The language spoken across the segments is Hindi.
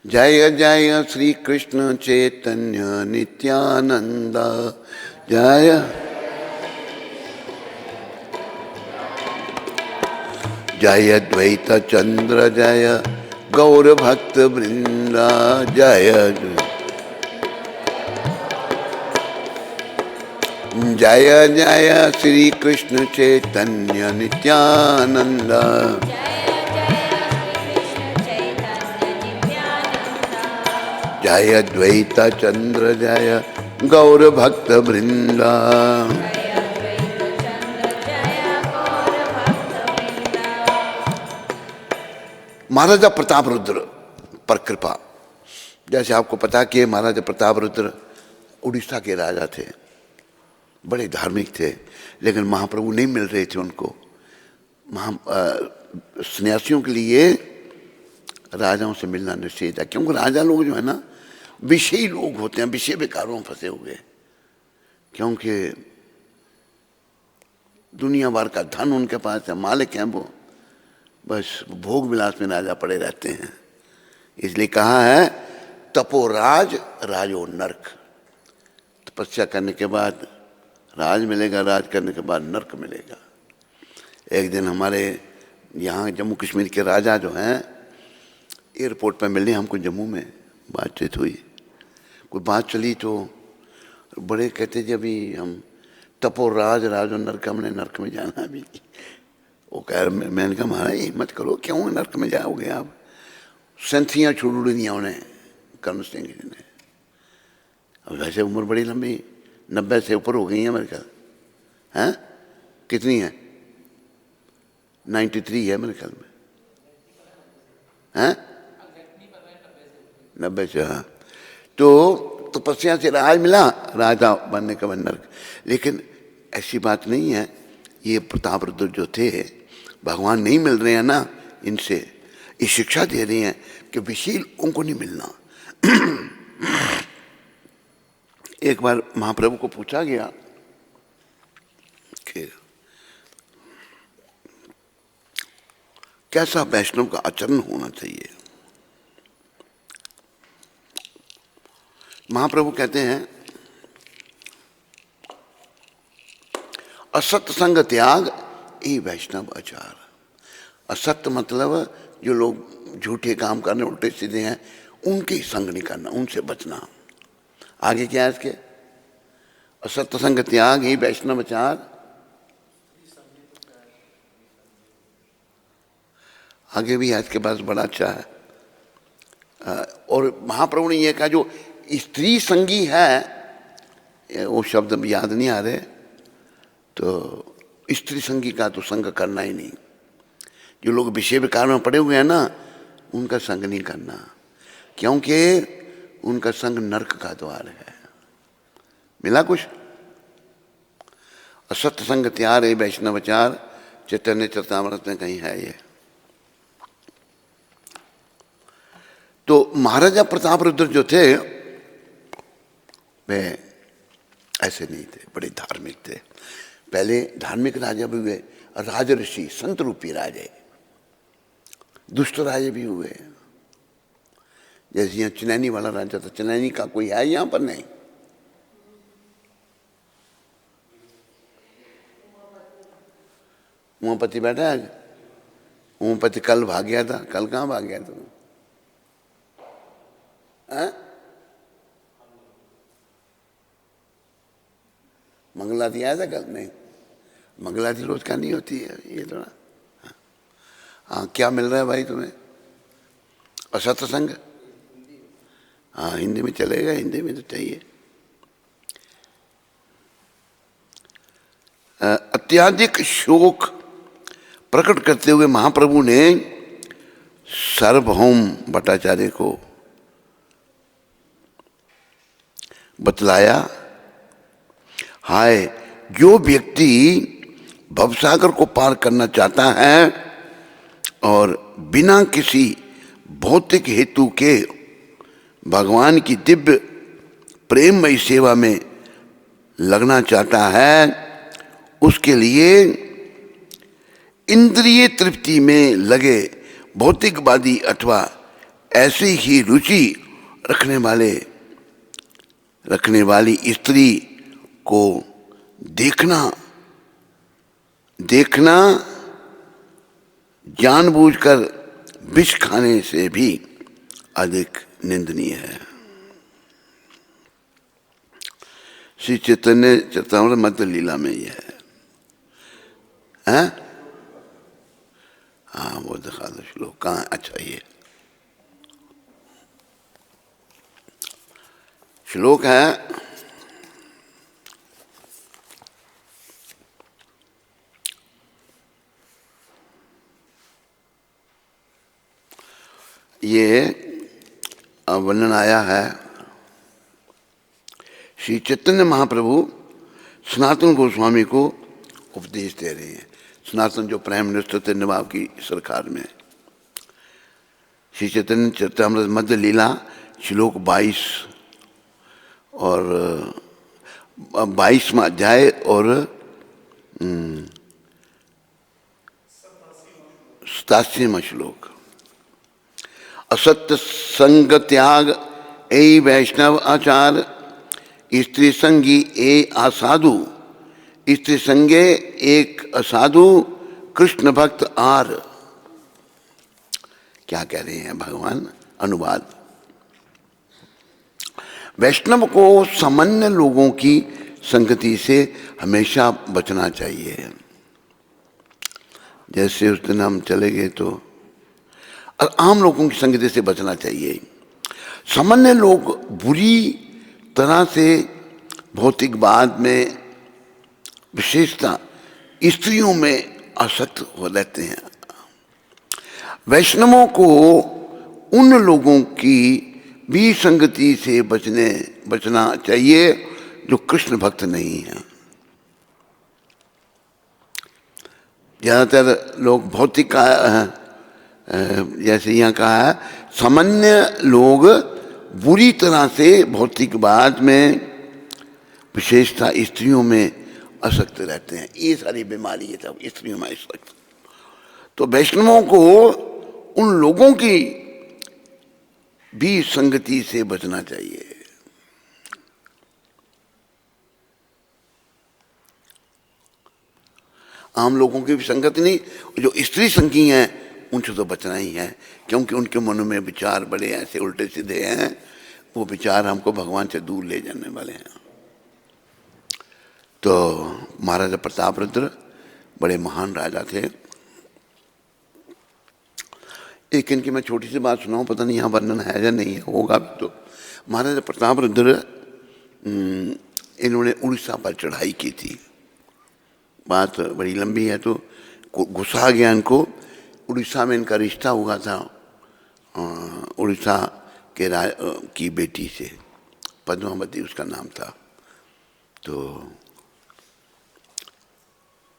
जय जय श्री कृष्ण चैतन्य नित्यानंद। जय जय द्वैत चंद्र जय गौर भक्त वृंदा। जय जय जय श्री कृष्ण चैतन्य नित्यानंद। जय द्वैत चंद्र जय गौर भक्त वृंदा। महाराजा प्रताप रुद्र पर कृपा। जैसे आपको पता कि महाराजा प्रताप रुद्र उड़ीसा के राजा थे, बड़े धार्मिक थे, लेकिन महाप्रभु नहीं मिल रहे थे उनको। सन्यासियों के लिए राजाओं से मिलना निषेध है, क्योंकि राजा लोग जो है ना विषयी लोग होते हैं, विषय विकारों में फंसे हुए, क्योंकि दुनिया भर का धन उनके पास है, मालिक हैं वो, बस भोग विलास में राजा पड़े रहते हैं। इसलिए कहा है तपोराज राजो नरक। तपस्या करने के बाद राज मिलेगा, राज करने के बाद नरक मिलेगा। एक दिन हमारे यहाँ जम्मू कश्मीर के राजा जो हैं एयरपोर्ट पर मिलने हमको जम्मू में बातचीत हुई, कोई बात चली तो बड़े कहते जी अभी हम तपोराज राजो नरक, हमने नरक में जाना अभी। वो कह रहे, मैंने कहा महाराज हिम्मत करो, क्यों नरक में जाओगे आप? संथियाँ छुड़ दिया उन्हें कर्ण सिंह जी ने। अब वैसे उम्र बड़ी लंबी, 90 से ऊपर हो गई है मेरे ख्याल। हैं कितनी है? 93 है मेरे ख्याल में। हैं 90 से। हाँ, तो तपस्या से राज मिला, राजा बनने का बन नरक। लेकिन ऐसी बात नहीं है। ये प्रताप रुद्र जो थे, भगवान नहीं मिल रहे हैं ना, इनसे ये शिक्षा दे रही हैं कि विशील उनको नहीं मिलना। एक बार महाप्रभु को पूछा गया कि कैसा वैष्णव का आचरण होना चाहिए। महाप्रभु कहते हैं असत्य संग त्याग ये वैष्णव आचार। असत्य मतलब जो लोग झूठे काम करने उल्टे सीधे हैं, उनके संग नहीं करना, उनसे बचना। आगे क्या है इसके? असत्य संग त्याग ही वैष्णव आचार। आगे भी है इसके पास, बड़ा अच्छा है। और महाप्रभु ने यह कहा जो स्त्री संगी है, वो शब्द याद नहीं आ रहे, तो स्त्री संगी का तो संग करना ही नहीं। जो लोग विषय विकार में पड़े हुए हैं ना, उनका संग नहीं करना, क्योंकि उनका संग नरक का द्वार है। मिला कुछ? असत्य संग त्याग है वैष्णवाचार, चैतन्य चरितामृत में कहीं है ये। तो महाराजा प्रताप रुद्र जो थे वे ऐसे नहीं थे, बड़े धार्मिक थे। पहले धार्मिक राजा भी हुए, राज ऋषि संत रूपी राजे, दुष्ट राजे भी हुए। जैसे यहाँ चिनैनी वाला राजा था, चिनैनी का कोई है यहाँ पर? नहीं। उमापति बैठा है? उमापति कल भाग गया था। कल कहाँ भाग गया था? मंगलाती आया था कल? नहीं, मंगलाती रोज का नहीं होती है ये थोड़ा। हाँ, क्या मिल रहा है भाई तुम्हें? असत्य संग। हाँ, हिंदी में चलेगा, हिंदी में तो चाहिए। अत्याधिक शोक प्रकट करते हुए महाप्रभु ने सार्वभौम भट्टाचार्य को बतलाया, हाय जो व्यक्ति भवसागर को पार करना चाहता है और बिना किसी भौतिक हेतु के भगवान की दिव्य प्रेममयी सेवा में लगना चाहता है, उसके लिए इंद्रिय तृप्ति में लगे भौतिकवादी अथवा ऐसी ही रुचि रखने वाली स्त्री को देखना जानबूझकर विष खाने से भी अधिक निंदनीय है। श्री चैतन्य चरितामृत मध्य लीला में यह है। हाँ वो दिखा दो श्लोक कहाँ। अच्छा ये श्लोक है ये वर्णन आया है। श्री चैतन्य महाप्रभु सनातन गोस्वामी को उपदेश दे रहे हैं। सनातन जो प्राइम मिनिस्टर थे नवाब की सरकार में। श्री चैतन्य चरितामृत मध्य लीला श्लोक 22 और 22वां अध्याय और 87वां श्लोक। असत्य संग त्याग ए वैष्णव आचार, स्त्री संगी ए असाधु, स्त्री संगे एक असाधु, कृष्ण भक्त आर। क्या कह रहे हैं भगवान? अनुवाद। वैष्णव को सामान्य लोगों की संगति से हमेशा बचना चाहिए। जैसे उस दिन हम चले गए तो आम लोगों की संगति से बचना चाहिए। सामान्य लोग बुरी तरह से भौतिकवाद में, विशेषता स्त्रियों में आसक्त हो रहते हैं। वैष्णवों को उन लोगों की भी संगति से बचना चाहिए जो कृष्ण भक्त नहीं है। ज्यादातर लोग भौतिक जैसे यहाँ कहा है, सामान्य लोग बुरी तरह से भौतिकवाद में, विशेषता स्त्रियों में आसक्त रहते हैं। ये सारी बीमारी है सब स्त्रियों में आसक्त। तो वैष्णवों को उन लोगों की भी संगति से बचना चाहिए। आम लोगों की भी संगति नहीं, जो स्त्री संगी हैं उनसे तो बचना ही है, क्योंकि उनके मनों में विचार बड़े ऐसे उल्टे सीधे हैं। वो विचार हमको भगवान से दूर ले जाने वाले हैं। तो महाराजा प्रतापरुद्र बड़े महान राजा थे। एक इनकी मैं छोटी सी बात सुनाऊं, पता नहीं यहाँ वर्णन है या नहीं है, होगा भी। तो महाराजा प्रतापरुद्र इन्होंने उड़ीसा पर चढ़ाई की थी। बात बड़ी लंबी है तो गुस्सा गया इनको। उड़ीसा में इनका रिश्ता हुआ था उड़ीसा के की बेटी से, पद्मावती उसका नाम था। तो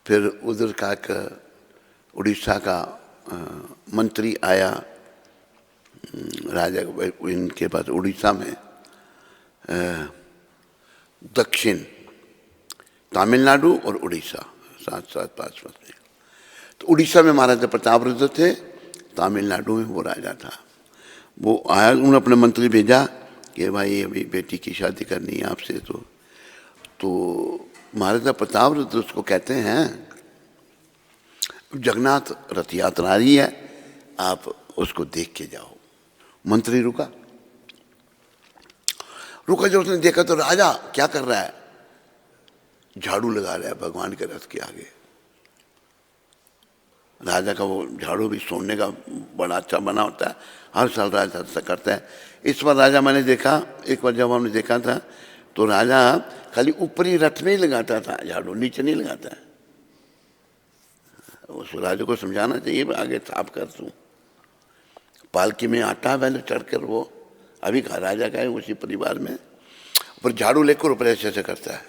फिर उधर का उड़ीसा का मंत्री आया राजा इनके पास उड़ीसा में, दक्षिण तमिलनाडु और उड़ीसा साथ साथ पास में। तो उड़ीसा में महाराजा प्रतापरुद्र थे, तमिलनाडु में वो राजा था। वो आया, उन्होंने अपने मंत्री भेजा कि भाई अभी बेटी की शादी करनी है आपसे। तो महाराजा प्रतापरुद्र उसको कहते हैं जगन्नाथ रथ यात्रा आ रही है, आप उसको देख के जाओ। मंत्री रुका जब उसने देखा तो राजा क्या कर रहा है? झाड़ू लगा रहा है भगवान के रथ के आगे। राजा का वो झाड़ू भी सोने का बड़ा अच्छा बना होता है, हर साल राजा ऐसा करता है। इस बार राजा मैंने देखा, एक बार जब हमने देखा था तो राजा खाली ऊपरी रथ में ही लगाता था झाड़ू, नीचे नहीं लगाता है। उस राजा को समझाना चाहिए आगे साफ कर दूँ। पालकी में आटा पहले चढ़कर वो अभी का राजा का है उसी परिवार में, पर झाड़ू लेकर ऊपर ऐसे ऐसे करता है।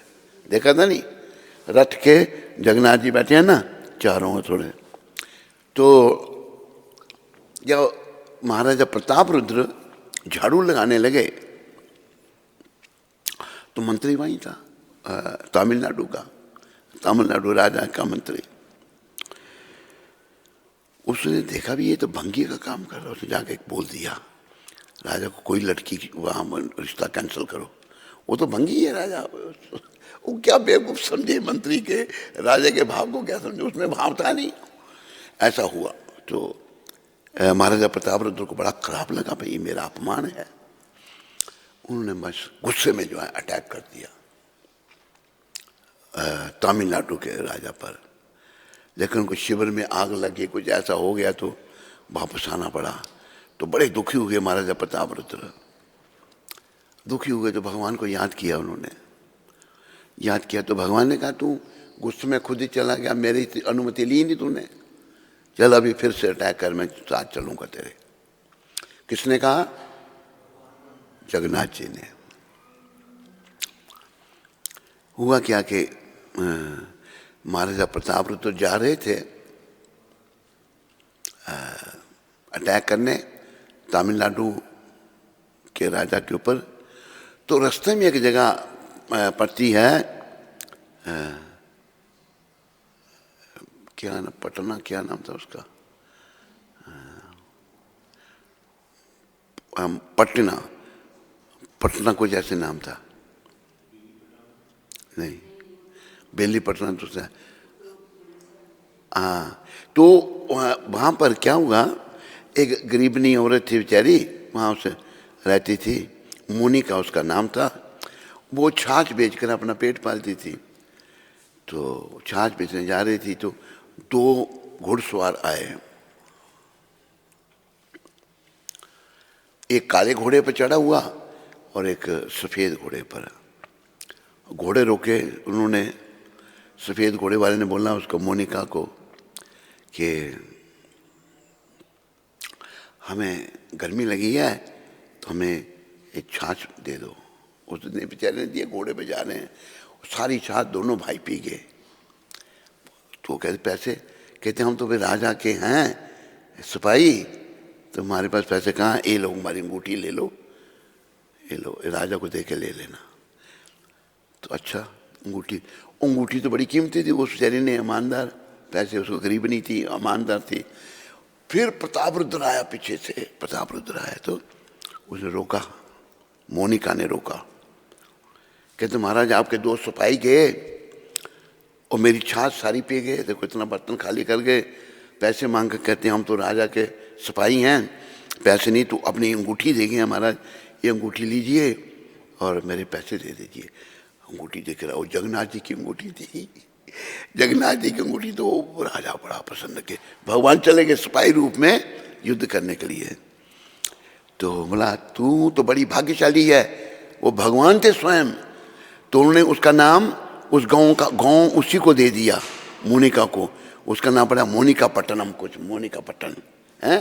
देखा था नहीं? रथ के जगन्नाथ जी बैठे हैं ना चारों थोड़े। तो जब महाराजा प्रतापरुद्र झाड़ू लगाने लगे तो मंत्री वहीं था, तमिलनाडु राजा का मंत्री। उसने देखा भी ये तो भंगी का काम कर रहा है। उसने जाके बोल दिया राजा को कोई लड़की वहाँ रिश्ता कैंसिल करो, वो तो भंगी है राजा। वो क्या बेवकूफ़ समझे मंत्री के, राजा के भाव को क्या समझे, उसमें भाव था नहीं। ऐसा हुआ तो महाराजा प्रतापरुद्र को बड़ा खराब लगा, भाई मेरा अपमान है। उन्होंने बस गुस्से में जो है अटैक कर दिया तमिलनाडु के राजा पर। लेकिन उनको शिविर में आग लगी, कुछ ऐसा हो गया तो वापस आना पड़ा। तो बड़े दुखी हुए महाराजा प्रतापरुद्र, दुखी हुए तो भगवान को याद किया। उन्होंने याद किया तो भगवान ने कहा तू गुस्से में खुद ही चला गया, मेरी अनुमति ली नहीं तूने, चल अभी फिर से अटैक कर, मैं साथ चलूंगा तेरे। किसने कहा? जगन्नाथ जी ने। हुआ क्या कि महाराजा प्रतापरुद्र जा रहे थे अटैक करने तमिलनाडु के राजा के ऊपर। तो रास्ते में एक जगह पड़ती है क्या ना, पटना, क्या नाम था उसका, पटना, पटना कुछ ऐसे नाम था, नहीं बेली पटना तो था। हाँ, तो वहाँ पर क्या हुआ, एक गरीबनी औरत थी बेचारी, वहाँ उसे रहती थी, मोनिका उसका नाम था। वो छाछ बेचकर अपना पेट पालती थी। तो छाछ बेचने जा रही थी तो दो घुड़सवार आए, एक काले घोड़े पर चढ़ा हुआ और एक सफ़ेद घोड़े पर। घोड़े रोके उन्होंने, सफ़ेद घोड़े वाले ने बोला उसको, मोनिका को, कि हमें गर्मी लगी है तो हमें एक छाछ दे दो। उसने बेचारे ने दिए, घोड़े पे जा रहे हैं, सारी छाछ दोनों भाई पी गए। तो कहते पैसे, कहते हम तो फिर राजा के हैं सिपाही, तुम्हारे पास पैसे कहाँ हैं, ये लो हमारी अंगूठी ले लो, ये लो, राजा को दे के ले लेना। तो अच्छा, अंगूठी, अंगूठी तो बड़ी कीमती थी, उस बेचारी ने, ईमानदार, पैसे उसको गरीब नहीं थी, ईमानदार थी। फिर प्रतापरुद्र आया पीछे से, प्रतापरुद्र आया तो उसने रोका, मोनिका ने रोका, कहते महाराज आपके दो सिपाही गए और मेरी छाछ सारी पी गए, देखो इतना बर्तन खाली कर गए, पैसे मांग कर कहते हैं हम तो राजा के सिपाही हैं, पैसे नहीं तो अपनी अंगूठी देंगे महाराज, ये अंगूठी लीजिए और मेरे पैसे दे दीजिए। अंगूठी देख रहा, वो जगन्नाथ जी की अंगूठी थी। जगन्नाथ जी की अंगूठी तो राजा बड़ा पसंद के, भगवान चले गए सिपाही रूप में युद्ध करने के लिए। तो बोला तू तो बड़ी भाग्यशाली है, वो भगवान थे स्वयं। तो उन्होंने उसका नाम, उस गांव उसी को दे दिया, मोनिका को। उसका नाम पड़ा मोनिका पट्टनम, कुछ मोनिका पट्टन है,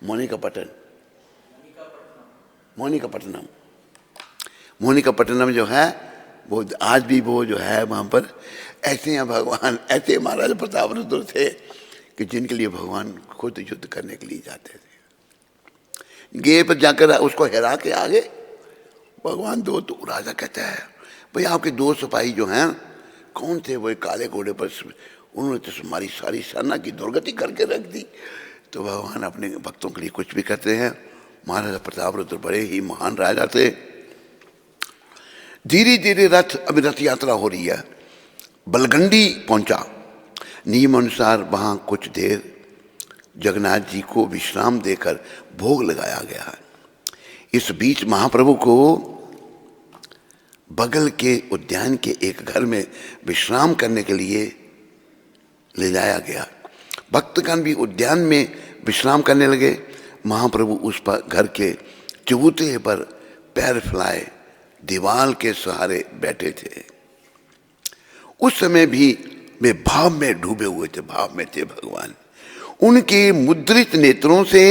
मोनिका पट्टन, मोनिका पट्टनम। मोनिका पट्टनम जो है वो आज भी वो जो है वहाँ पर ऐसे हैं भगवान, ऐसे महाराजा प्रतापरुद्र थे कि जिनके लिए भगवान खुद युद्ध करने के लिए जाते थे। गे पर जाकर उसको हरा के आगे भगवान दो, तो राजा कहता है भाई आपके दो सिपाही जो हैं कौन थे? वो काले घोड़े पर, उन्होंने तो हमारी सारी सेना की दुर्गति करके रख दी। तो भगवान अपने भक्तों के लिए कुछ भी करते हैं। महाराजा प्रतापरुद्र बड़े ही महान राजा थे। धीरे धीरे अभी रथ यात्रा हो रही है, बलगंडी पहुंचा। नियम अनुसार वहां कुछ देर जगन्नाथ जी को विश्राम देकर भोग लगाया गया। इस बीच महाप्रभु को बगल के उद्यान के एक घर में विश्राम करने के लिए ले जाया गया। भक्तगण भी उद्यान में विश्राम करने लगे। महाप्रभु उस पर घर के चबूतरे पर पैर फैलाए दीवार के सहारे बैठे थे। उस समय भी वे भाव में डूबे हुए थे, भाव में थे भगवान। उनके मुद्रित नेत्रों से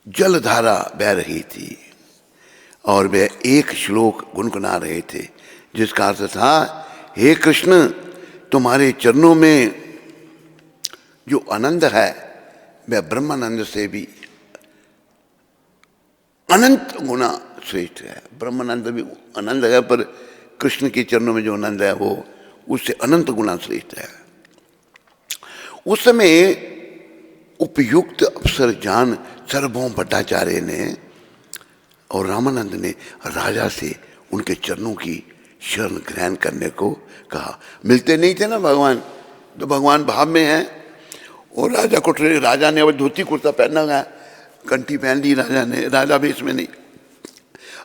जलधारा बह रही थी और वे एक श्लोक गुनगुना रहे थे जिसका अर्थ था, हे कृष्ण तुम्हारे चरणों में जो आनंद है वह ब्रह्मानंद से भी अनंत गुना श्रेष्ठ है। ब्रह्मानंद भी आनंद है, पर कृष्ण के चरणों में जो आनंद है वो उससे अनंत गुना श्रेष्ठ है। उस समय उपयुक्त अवसर जान सार्वभौम भट्टाचार्य ने और रामानंद ने राजा से उनके चरणों की शरण ग्रहण करने को कहा। मिलते नहीं थे ना भगवान, तो भगवान भाव में हैं और राजा को राजा ने अब धोती कुर्ता पहना हुआ है, कंठी पहन ली राजा ने, राजा भी इसमें नहीं,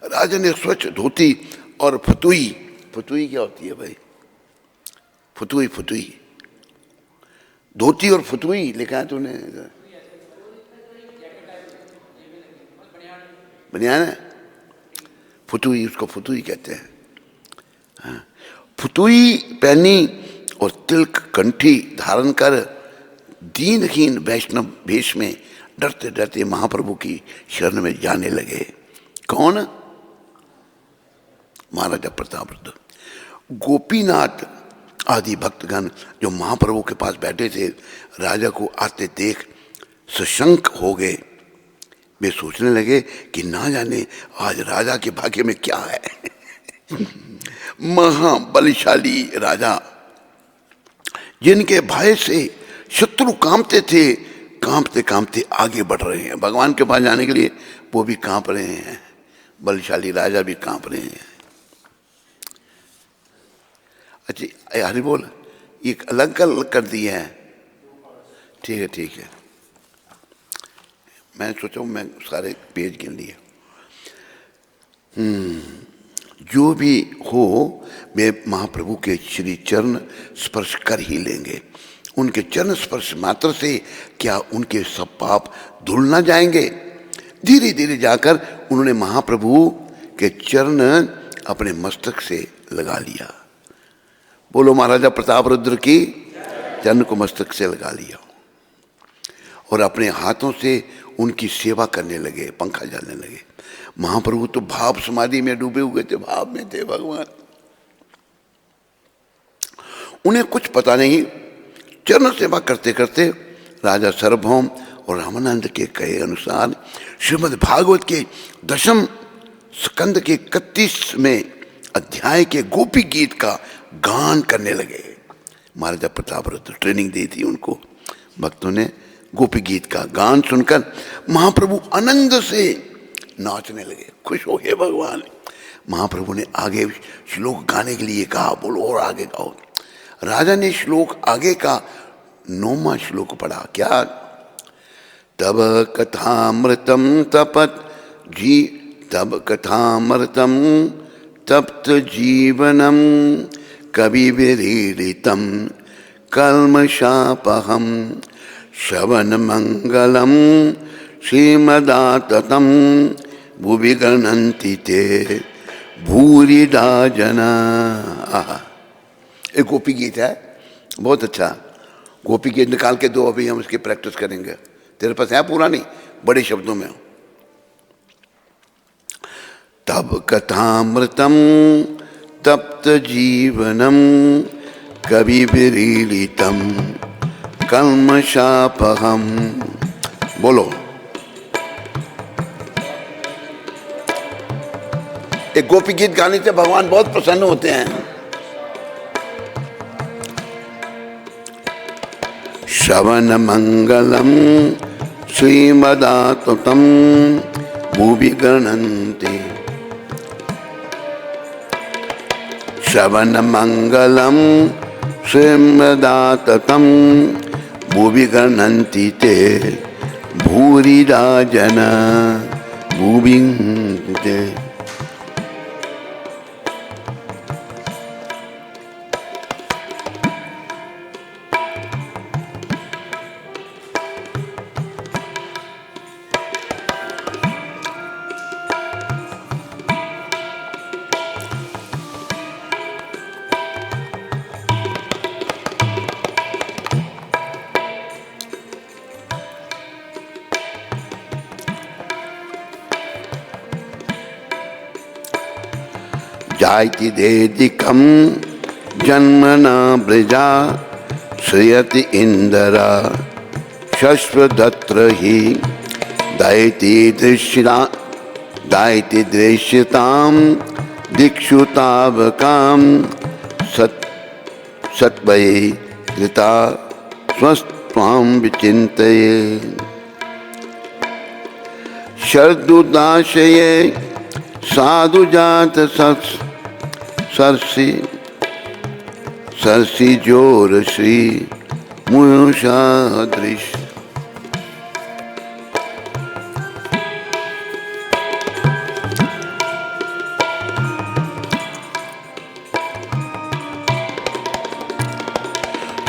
राजा ने स्वच्छ धोती और फतुई, फतुई क्या होती है भाई, फतुई, फतुई, धोती और फतुई लिखा है तूने, बनियान है, फतुई, उसको फतुई कहते हैं। हाँ, फतुई पहनी और तिलक कंठी धारण कर दीनहीन वैष्णव वेश में डरते डरते महाप्रभु की शरण में जाने लगे। कौन? महाराजा प्रतापरुद्र। गोपीनाथ आदि भक्तगण जो महाप्रभु के पास बैठे थे, राजा को आते देख सशंक हो गए। वे सोचने लगे कि ना जाने आज राजा के भाग्य में क्या है। महाबलशाली राजा जिनके भय से शत्रु कांपते थे, कांपते कांपते आगे बढ़ रहे हैं भगवान के पास जाने के लिए, वो भी कांप रहे हैं, बलशाली राजा भी कांप रहे हैं। अच्छा हरि बोल, ये अलग कर दिए हैं, ठीक है ठीक है, मैं सोचा मैं सारे पेज गिन लिए। जो भी हो वे महाप्रभु के श्री चरण स्पर्श कर ही लेंगे। उनके चरण स्पर्श मात्र से क्या उनके सब पाप धुल ना जाएंगे। धीरे धीरे जाकर उन्होंने महाप्रभु के चरण अपने मस्तक से लगा लिया। बोलो महाराजा प्रतापरुद्र की, चरण को मस्तक से लगा लिया और अपने हाथों से उनकी सेवा करने लगे, पंखा डालने लगे। महाप्रभु तो भाव समाधि में डूबे हुए थे, भाव में थे भगवान, उन्हें कुछ पता नहीं। चरण सेवा करते करते राजा सार्वभौम और रामानंद के कहे अनुसार श्रीमद् भागवत के 10वें स्कंद के 31वें अध्याय के गोपी गीत का गान करने लगे। महाराजा प्रतापरुद्र ट्रेनिंग दी थी उनको, भक्तों ने गोपी गीत का गान सुनकर महाप्रभु आनंद से नाचने लगे, खुश हो गए भगवान। महाप्रभु ने आगे श्लोक गाने के लिए कहा, बोलो और आगे गाओ। राजा ने श्लोक आगे का 9वां श्लोक पढ़ा। क्या? तब कथामृतम तपत जी, तब कथामृतम तप्त जीवनम कवि विरीडितम कल्मषापहम श्रवण मंगलम श्रीमदाततम भुवि गणन्ति ते भूरिदा जना। एक गोपी गीत है, बहुत अच्छा गोपी गीत निकाल के दो, अभी हम इसकी प्रैक्टिस करेंगे। तेरे पास है पूरा? नहीं, बड़े शब्दों में। तब कथामृतम तप्त जीवनम कवि विरीडितम कल्मषापहम। बोलो। एक गोपी गीत गाने से भगवान बहुत प्रसन्न होते हैं। श्रवण मंगलम श्रीमदाततम भुवि गणन्ति। श्रवण मंगलम श्रीमदाततम भुवि गणन्ति ते भूरिदा जना भुवि ते। जायति देदिकं जन्मना ब्रजा श्रियति इंदरा शश्वदत्र ही दायति दृश्यतां दिक्षुतावकां सत्वये कृता स्वां विचिन्तये शर्दुदाशये साधुजात सरसी सरसी जोर श्री मुषा दृश्य।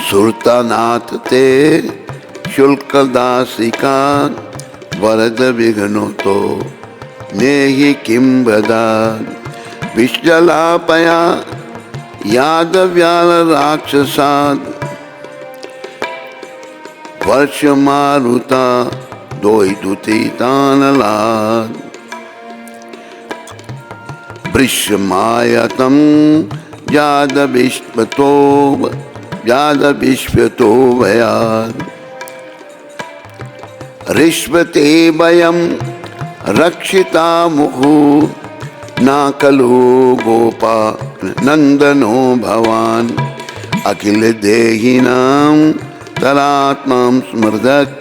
सुरतानाथ ते शुल्क दासिका वरद विघ्नो तो नेहि किं वदा विश्जलापया यादव्याल राक्षसाद वर्ष मारुता दोइदुति तानलाद वृषमायतम यादविश्वतो भयाद ऋष्वते वयं रक्षिता मुहु ना खलु गोपा नंदनो भवान अखिल देहिनां तरात्मां स्मृदत्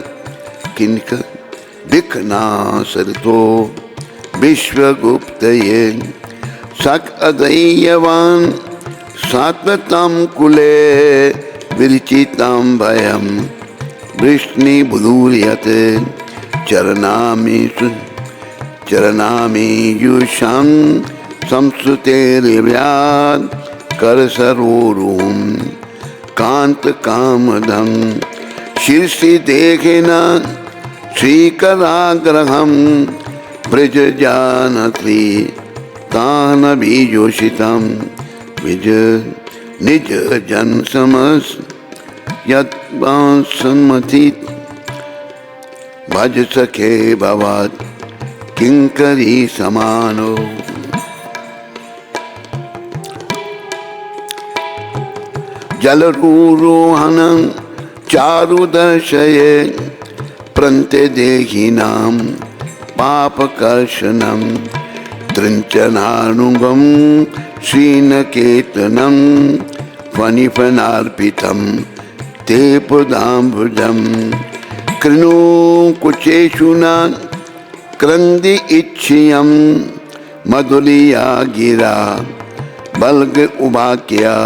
किन्क दिक्नासरितो विश्वगुप्तये सक अदय्यवान् सात्वतां कुले विरचितां भयं वृष्णिबुधूर्यते चरणामीयुषां संस्तुतेर्व्यात् करसरोरुं कान्तकामदं शीर्षि देखेन श्रीकराग्रहं ब्रजजानत्री तानभियोषितं विज निज जन समस यत्सन्मति भज सखे भवत किंकरी समानो। जलरूरोहणं चारुदर्शये प्रन्ते देहिनां पापकर्षणं त्रिंचनानुगं श्रीनकेतनं फणिफणार्पितं ते पदाम्बुजं कृणु कुचेषु न क्रन्दी इच्छियं मधुलिया गिरा बल्ग उभाक्या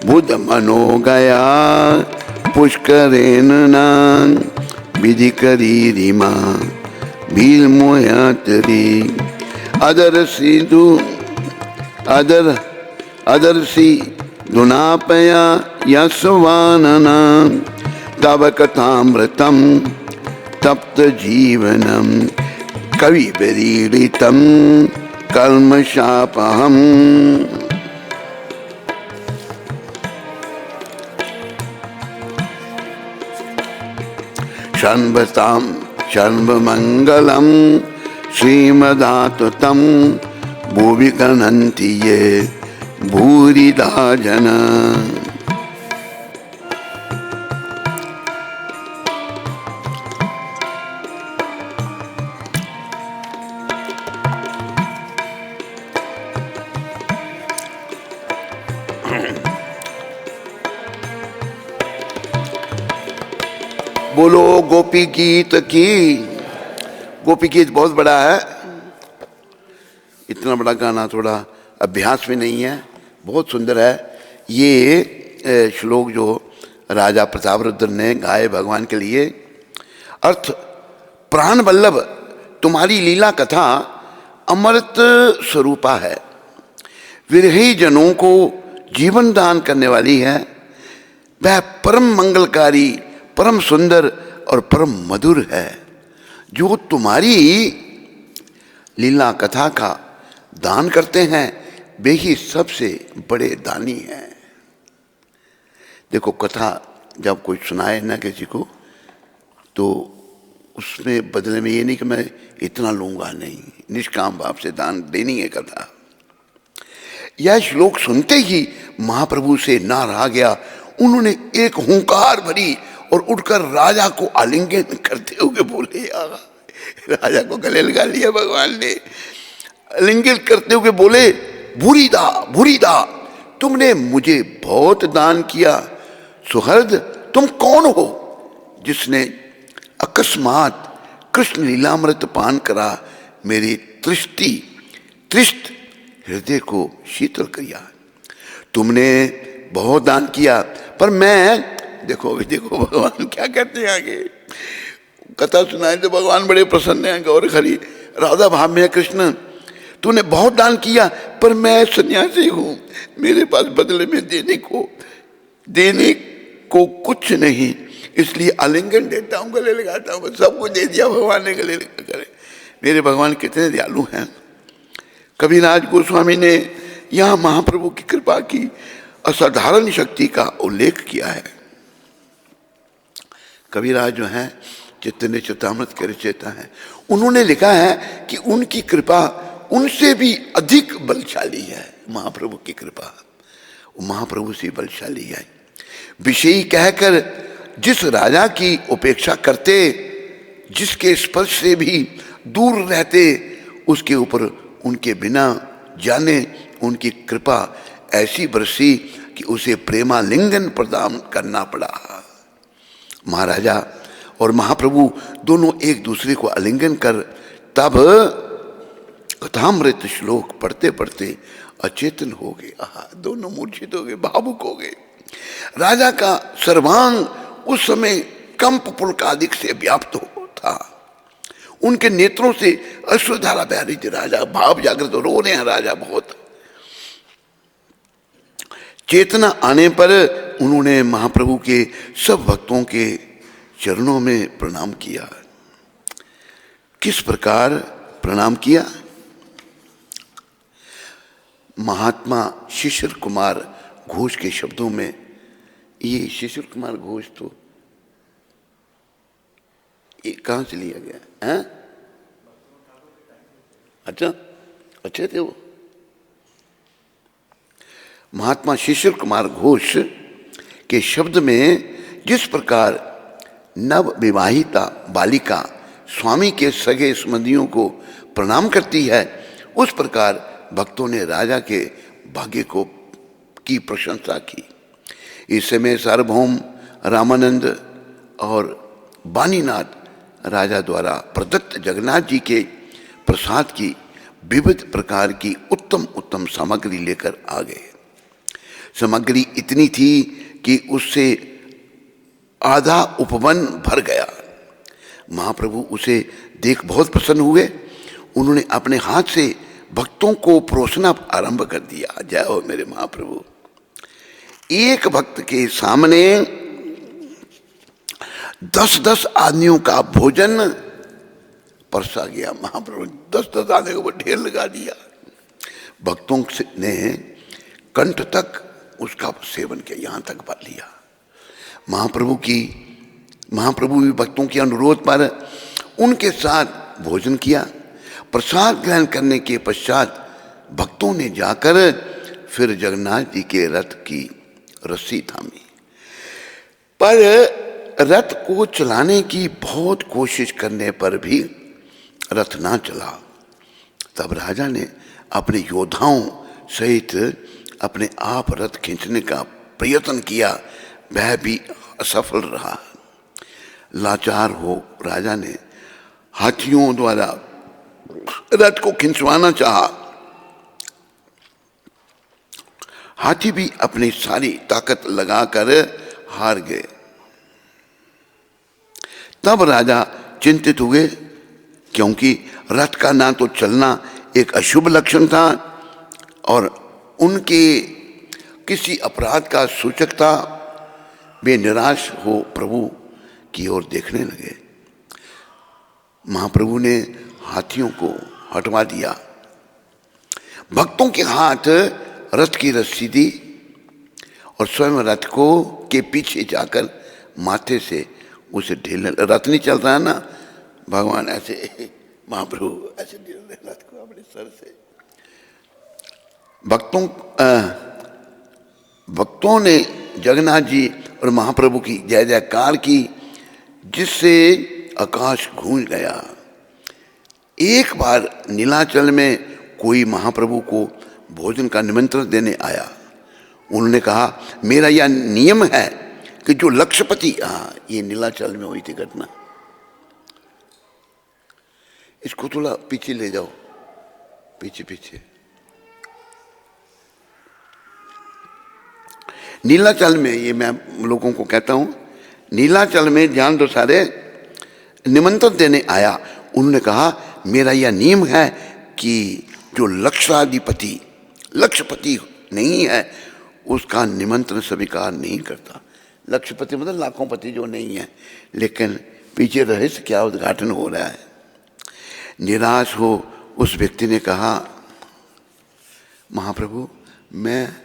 बुध मनो गया पुष्करेण न विधि करी रिमा भील मोयातरी अदर सी दुनापया यस्वानना तव कथामृतं तप्त जीवनं कवि विरीडितं कल्मषापहम्। शन्वतां शर्वमंगलं श्रीमदातुतं भुवि गणन्ति ये भूरिदा जना। बोलो गोपी गीत की। गोपी गीत बहुत बड़ा है, इतना बड़ा गाना थोड़ा अभ्यास में नहीं है, बहुत सुंदर है। ये श्लोक जो राजा प्रतापरुद्र ने गाए भगवान के लिए, अर्थ प्राण वल्लभ तुम्हारी लीला कथा अमृत स्वरूपा है, विरही जनों को जीवन दान करने वाली है। वह परम मंगलकारी, परम सुंदर और परम मधुर है। जो तुम्हारी लीला कथा का दान करते हैं वे ही सबसे बड़े दानी हैं। देखो, कथा जब कोई सुनाए ना किसी को, तो उसमें बदले में ये नहीं कि मैं इतना लूंगा, नहीं, निष्काम भाव से दान देनी है कथा। यह श्लोक सुनते ही महाप्रभु से ना रहा गया। उन्होंने एक हुंकार भरी और उठकर राजा को आलिंगन करते हुए बोले, राजा को गले लगा लिया भगवान ने, आलिंगन करते हुए बोले, भूरीदा भूरीदा, तुमने मुझे बहुत दान किया, सुहृद तुम कौन हो जिसने अकस्मात कृष्ण लीलामृत पान करा मेरी तृष्ट हृदय को शीतल किया। तुमने बहुत दान किया पर मैं, देखो भगवान क्या कहते हैं आगे, कथा सुनाए तो भगवान बड़े प्रसन्न हैं। गौर खरी राधा भाव में है कृष्ण, तूने बहुत दान किया पर मैं सन्यासी हूं, मेरे पास बदले में देने को कुछ नहीं, इसलिए आलिंगन देता हूं, गले लगाता हूं। सब कुछ दे दिया भगवान ने, गले लगा। मेरे भगवान कितने दयालु हैं। कबीरदास गोस्वामी ने यहाँ महाप्रभु की कृपा की असाधारण शक्ति का उल्लेख किया है। कबीरदास जो है चैतन्य चरितामृत के रचयिता है, उन्होंने लिखा है कि उनकी कृपा उनसे भी अधिक बलशाली है। महाप्रभु की कृपा महाप्रभु से बलशाली है। विषयी कहकर जिस राजा की उपेक्षा करते, जिसके स्पर्श से भी दूर रहते, उसके ऊपर उनके बिना जाने उनकी कृपा ऐसी बरसी कि उसे प्रेमालिंगन प्रदान करना पड़ा। महाराजा और महाप्रभु दोनों एक दूसरे को आलिंगन कर तब कथामृत श्लोक पढ़ते पढ़ते अचेतन हो गए। दोनों मूर्छित हो गए, भावुक हो गए। राजा का सर्वांग उस समय कंप पुलकादिक से व्याप्त था। उनके नेत्रों से अश्रुधारा बह रही थी। राजा भाव जागृत, रो रहे हैं राजा बहुत। चेतना आने पर उन्होंने महाप्रभु के सब भक्तों के चरणों में प्रणाम किया। किस प्रकार प्रणाम किया? महात्मा शिशिर कुमार घोष के शब्दों में, ये शिशिर कुमार घोष तो ये कहां से लिया गया है? अच्छा, अच्छे थे वो। महात्मा शिशिर कुमार घोष के शब्द में जिस प्रकार नव विवाहिता बालिका स्वामी के सगे संबंधियों को प्रणाम करती है, उस प्रकार भक्तों ने राजा के भाग्य की प्रशंसा की। इस समय सार्वभौम रामानंद और बानीनाथ राजा द्वारा प्रदत्त जगन्नाथ जी के प्रसाद की विविध प्रकार की उत्तम सामग्री लेकर आ गए। सामग्री इतनी थी कि उससे आधा उपवन भर गया। महाप्रभु उसे देख बहुत प्रसन्न हुए। उन्होंने अपने हाथ से भक्तों को परोसना आरंभ कर दिया। जय हो मेरे महाप्रभु। एक भक्त के सामने 10-10 आदमियों का भोजन परसा गया। महाप्रभु 10-10 आदमियों को ढेर लगा दिया। भक्तों ने कंठ तक उसका सेवन किया, यहां तक पा लिया। महाप्रभु भी भक्तों के अनुरोध पर उनके साथ भोजन किया। प्रसाद ग्रहण करने के पश्चात भक्तों ने जाकर फिर जगन्नाथ जी के रथ की रस्सी थामी, पर रथ को चलाने की बहुत कोशिश करने पर भी रथ ना चला। तब राजा ने अपने योद्धाओं सहित अपने आप रथ खींचने का प्रयत्न किया, वह भी असफल रहा। लाचार हो राजा ने हाथियों द्वारा रथ को खिंचवाना चाहा। हाथी भी अपनी सारी ताकत लगाकर हार गए। तब राजा चिंतित हुए, क्योंकि रथ का ना तो चलना एक अशुभ लक्षण था और उनके किसी अपराध का सूचक था। वे निराश हो प्रभु की ओर देखने लगे। महाप्रभु ने हाथियों को हटवा दिया, भक्तों के हाथ रथ की रस्सी दी और स्वयं रथ को के पीछे जाकर माथे से उसे ढीलने। रथ नहीं चल रहा है ना, भगवान ऐसे, महाप्रभु ऐसे ढील रहे रथ को अपने सर से। भक्तों ने जगन्नाथ जी और महाप्रभु की जय जयकार की, जिससे आकाश गूंज गया। एक बार नीलाचल में कोई महाप्रभु को भोजन का निमंत्रण देने आया। उन्होंने कहा, मेरा यह नियम है कि जो लक्षपति, हाँ ये नीलाचल में हुई थी घटना। इसको थोड़ा पीछे ले जाओ, पीछे पीछे। नीलाचल में, ये मैं लोगों को कहता हूं, नीलाचल में ध्यान दो सारे, निमंत्रण देने आया। उन्होंने कहा मेरा यह नियम है कि जो लक्षाधिपति, लक्षपति नहीं है उसका निमंत्रण स्वीकार नहीं करता। लक्षपति मतलब लाखों पति जो नहीं है। लेकिन पीछे रहस्य क्या उद्घाटन हो रहा है। निराश हो उस व्यक्ति ने कहा महाप्रभु मैं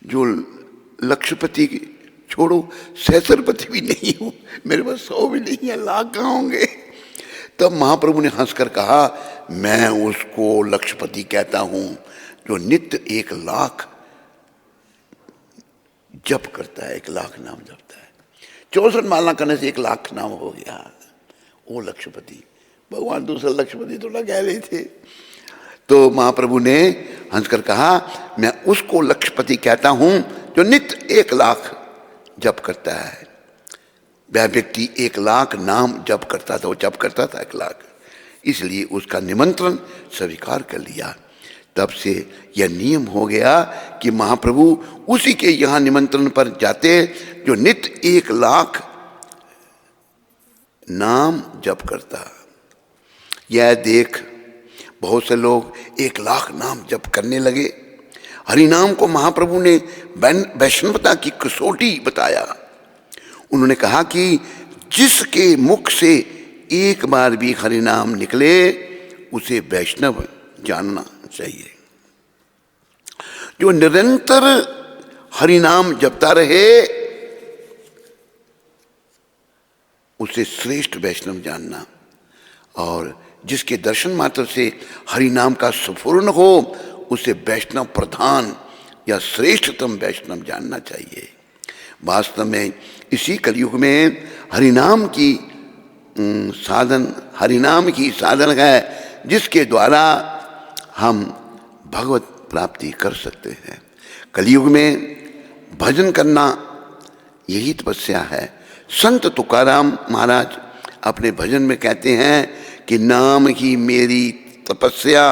जो लक्षपति छोड़ो सहस्रपति भी नहीं हूं, मेरे पास 100 भी नहीं है, लाख कहाँ होंगे। तब महाप्रभु ने हंसकर कहा मैं उसको लक्षपति कहता हूं जो नित्य 1 लाख जप करता है, 1 लाख नाम जपता है। 64 माला करने से 1 लाख नाम हो गया, वो लक्षपति। भगवान दूसरा लक्षपति थोड़ा कह रहे थे। तो महाप्रभु ने हंसकर कहा मैं उसको लक्षपति कहता हूं जो नित्य 1 लाख जप करता है। वह व्यक्ति 1 लाख नाम जप करता था, वो जप करता था 1 लाख, इसलिए उसका निमंत्रण स्वीकार कर लिया। तब से यह नियम हो गया कि महाप्रभु उसी के यहाँ निमंत्रण पर जाते जो नित्य 1 लाख नाम जप करता। यह देख बहुत से लोग 1 लाख नाम जप करने लगे। हरिनाम को महाप्रभु ने वैष्णवता की कसौटी बताया। उन्होंने कहा कि जिसके मुख से एक बार भी हरिनाम निकले उसे वैष्णव जानना चाहिए। जो निरंतर हरिनाम जपता रहे उसे श्रेष्ठ वैष्णव जानना, और जिसके दर्शन मात्र से हरिनाम का स्फुरण हो उसे वैष्णव प्रधान या श्रेष्ठतम वैष्णव जानना चाहिए। वास्तव में इसी कलयुग में हरिनाम की साधन है जिसके द्वारा हम भगवत प्राप्ति कर सकते हैं। कलयुग में भजन करना यही तपस्या है। संत तुकाराम महाराज अपने भजन में कहते हैं कि नाम ही मेरी तपस्या,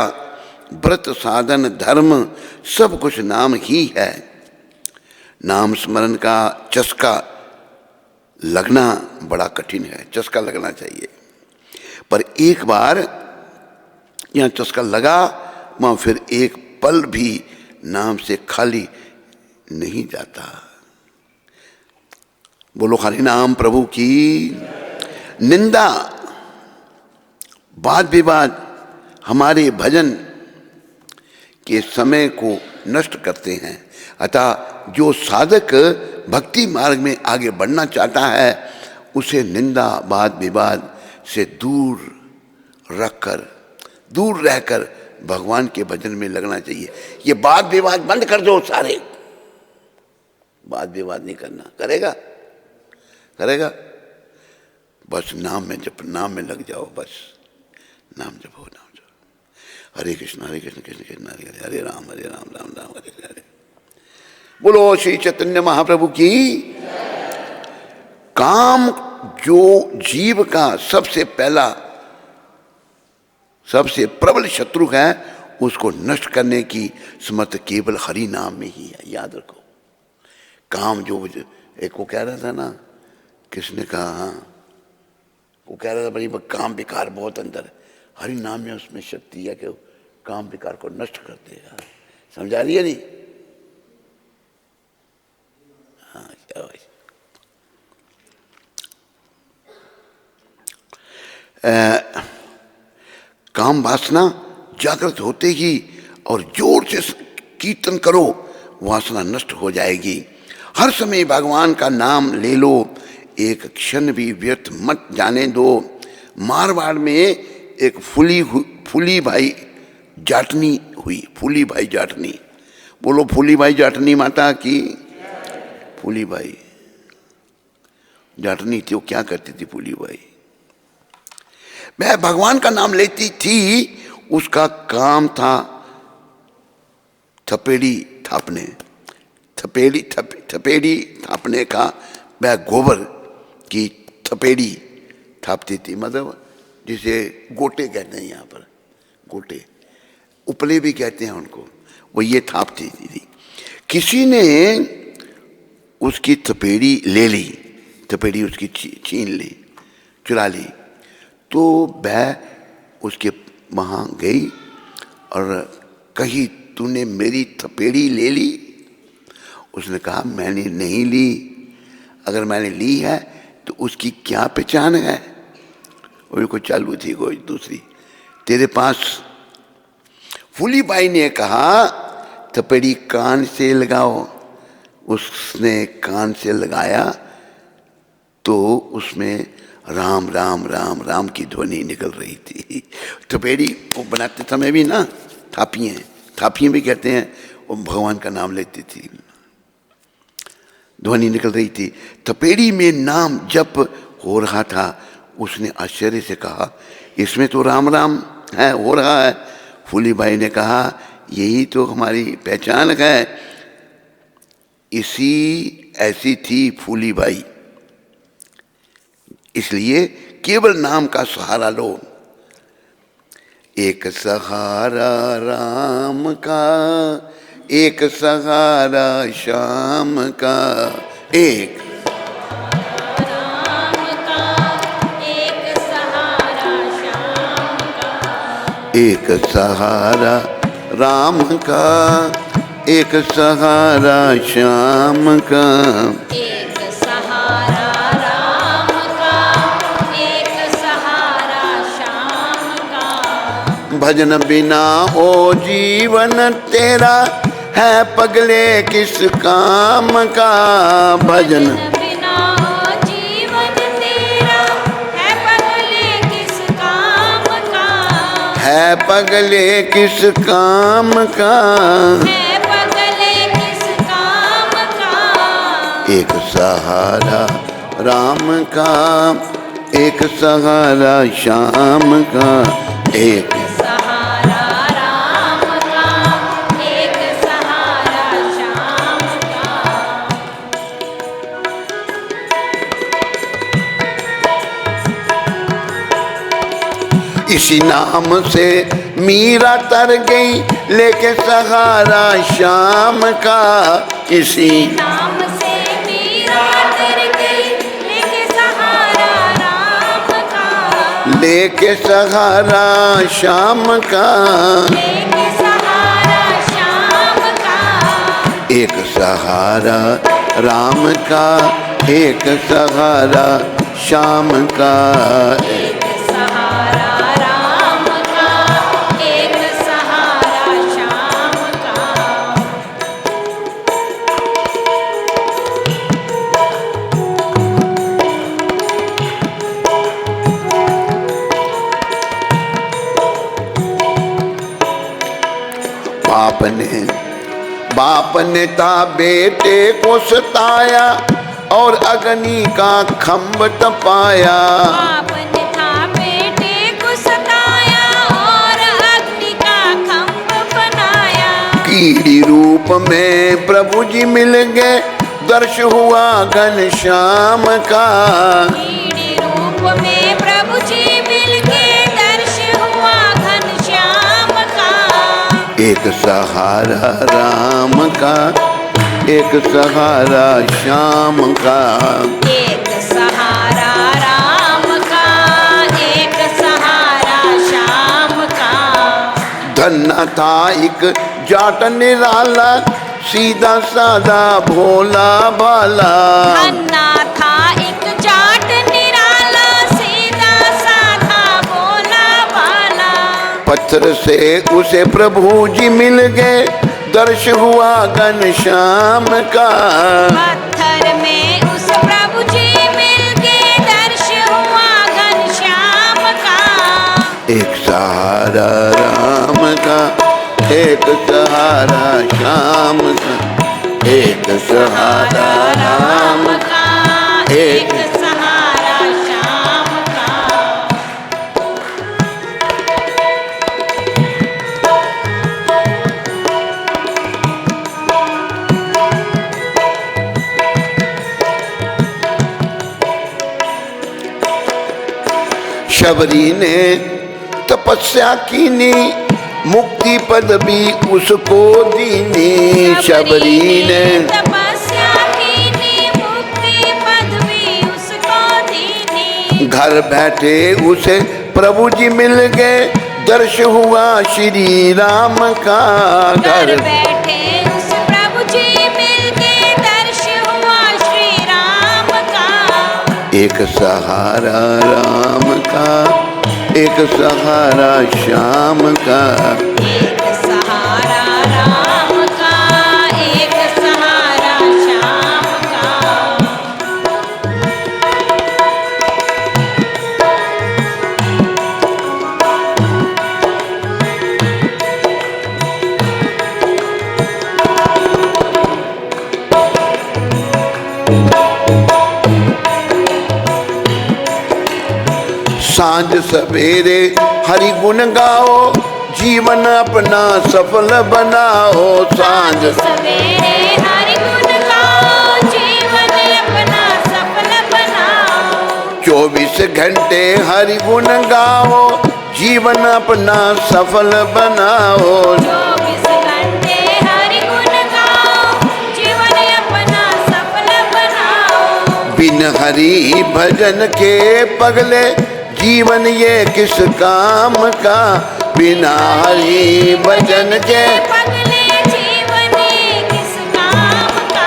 व्रत साधन धर्म सब कुछ नाम ही है। नाम स्मरण का चस्का लगना बड़ा कठिन है, चस्का लगना चाहिए, पर एक बार यहाँ चस्का लगा वहाँ फिर एक पल भी नाम से खाली नहीं जाता। बोलो हरि नाम प्रभु की। निंदा वाद विवाद हमारे भजन के समय को नष्ट करते हैं। अतः जो साधक भक्ति मार्ग में आगे बढ़ना चाहता है उसे निंदा वाद विवाद से दूर रहकर भगवान के भजन में लगना चाहिए। ये वाद विवाद बंद कर दो सारे, वाद विवाद नहीं करना। करेगा बस नाम में लग जाओ, बस नाम जपो। हरे कृष्ण कृष्ण कृष्ण हरे हरे, हरे राम राम राम हरे हरे। बोलो श्री चैतन्य महाप्रभु की। काम जो जीव का सबसे प्रबल शत्रु है उसको नष्ट करने की समर्थ केवल हरि नाम में ही है, याद रखो। काम जो एक को कह रहा था ना, किसने कहा, हाँ वो कह रहा था भाई काम विकार बहुत अंदर है, हरि नाम में उसमें शक्ति है कि काम विकार को नष्ट करते हैं। समझा लिया नहीं? हाँ भाई। काम वासना जागृत होते ही और जोर से कीर्तन करो, वासना नष्ट हो जाएगी। हर समय भगवान का नाम ले लो, एक क्षण भी व्यर्थ मत जाने दो। मारवाड़ में एक फूली भाई जाटनी हुई, फूली भाई जाटनी। बोलो फूली भाई जाटनी माता की। फूली भाई जाटनी थी, वो क्या करती थी फूली भाई? वह भगवान का नाम लेती थी, उसका काम था थपेड़ी थापने। थपेड़ी थापने का, वह गोबर की थपेड़ी थापती थी, मतलब जिसे गोटे कहते हैं यहाँ पर, गोटे उपले भी कहते हैं उनको, वो ये थापती थी। किसी ने उसकी थपेड़ी ले ली, थपेड़ी उसकी छीन ली, चुरा ली, तो वह उसके वहाँ गई और कही तूने मेरी थपेड़ी ले ली? उसने कहा मैंने नहीं ली, अगर मैंने ली है तो उसकी क्या पहचान है? और कोई चालू थी कोई दूसरी तेरे पास। फूली बाई ने कहा थपेड़ी कान से लगाओ। उसने कान से लगाया तो उसमें राम राम राम राम की ध्वनि निकल रही थी। थपेड़ी को बनाते समय भी ना थापियाँ भी कहते हैं, वो भगवान का नाम लेती थी, ध्वनि निकल रही थी। थपेड़ी में नाम जप हो रहा था। उसने आश्चर्य से कहा इसमें तो राम राम है, हो रहा है। फूली बाई ने कहा यही तो हमारी पहचान है। ऐसी थी फूली बाई, इसलिए केवल नाम का सहारा लो। एक सहारा राम का, एक सहारा श्याम का, एक एक सहारा राम का, एक सहारा श्याम का, एक सहारा राम का, एक सहारा श्याम का। भजन बिना ओ जीवन तेरा है पगले किस काम का। भजन बिना जीवन तेरा है पगले किस काम का। है पगले किस काम का। है पगले किस काम का। एक सहारा राम का, एक सहारा श्याम का, एक सहारा राम का, एक सहारा श्याम का। इसी नाम से मीरा तर गई लेके सहारा श्याम का। इसी नाम से मीरा तर गई लेके सहारा राम का। लेके सहारा श्याम का। लेके सहारा श्याम का। एक सहारा राम का, एक सहारा श्याम का। एक सहारा राम का, एक सहारा श्याम का। बाप ने ता बेटे को सताया और अग्नि का खम्भ तपाया। बाप ने था बेटे को सताया और अग्नि का खम्भ बनाया। कीड़ी रूप में प्रभु जी मिल गए, दर्श हुआ घनश्याम का। कीड़ी रूप में प्रभु जी मिल के दर्श हुआ घनश्याम का। एक सहारा राम का, एक सहारा श्याम का। एक सहारा राम का, एक सहारा श्याम का। धन्ना था एक जाट निराला, सीधा साधा भोला भाला। धन्ना था एक जाट निराला, सीधा साधा भोला भाला। पत्थर से उसे प्रभु जी मिल गए, दर्श हुआ घनश्याम का। पत्थर में उस प्रभु जी मिल के दर्श हुआ घनश्याम का। एक सहारा राम का, एक सहारा श्याम का। एक सहारा राम का, एक सहारा श्याम का। शबरी ने तपस्या कीनी, मुक्ति पद भी उसको दीनी। शबरी ने तपस्या कीनी, मुक्ति पद भी उसको दीनी। घर बैठे उसे प्रभु जी मिल गए, दर्श हुआ श्री राम का। घर बैठे उस प्रभु जी मिल के दर्श हुआ श्री राम का। एक सहारा राम का, एक सहारा श्याम का। एक सहारा राम का, एक सहारा श्याम का। सांझ सवेरे हरि गुण गाओ, जीवन अपना सफल बनाओ। सांझ सवेरे हरि गुण गाओ, जीवन अपना सफल बनाओ। 24 घंटे हरि गुण गाओ, जीवन अपना सफल बनाओ। 24 घंटे हरि गुण गाओ, जीवन अपना सफल बनाओ। बिन हरि भजन के पगले, जीवन ये किस काम का। बिना हरि भजन के पगले, जीवन ये किस काम का।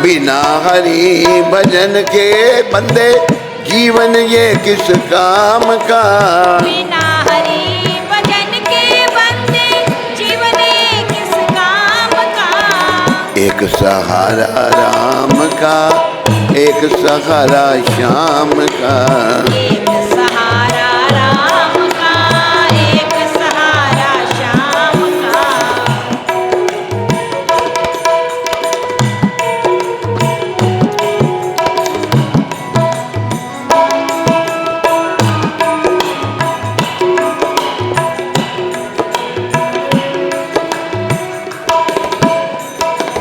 बिना हरि भजन के बंदे, जीवन ये किस काम का। बिना हरि भजन के बंदे, जीवन ये किस काम का। एक सहारा राम का, एक सहारा श्याम का। एक सहारा राम का, एक सहारा श्याम का।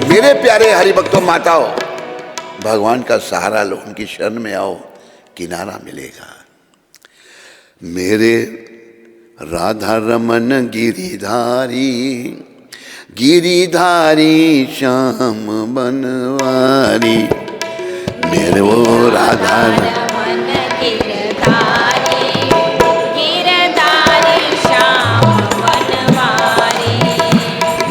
मेरे प्यारे हरिभक्तों माताओं, भगवान का सहारा लो, उनकी शरण में आओ, किनारा मिलेगा। मेरे राधा रमन गिरिधारी, गिरिधारी श्याम बनवारी। मेरे वो राधा रमन गिरधारी, गिरधारी श्याम बनवारी।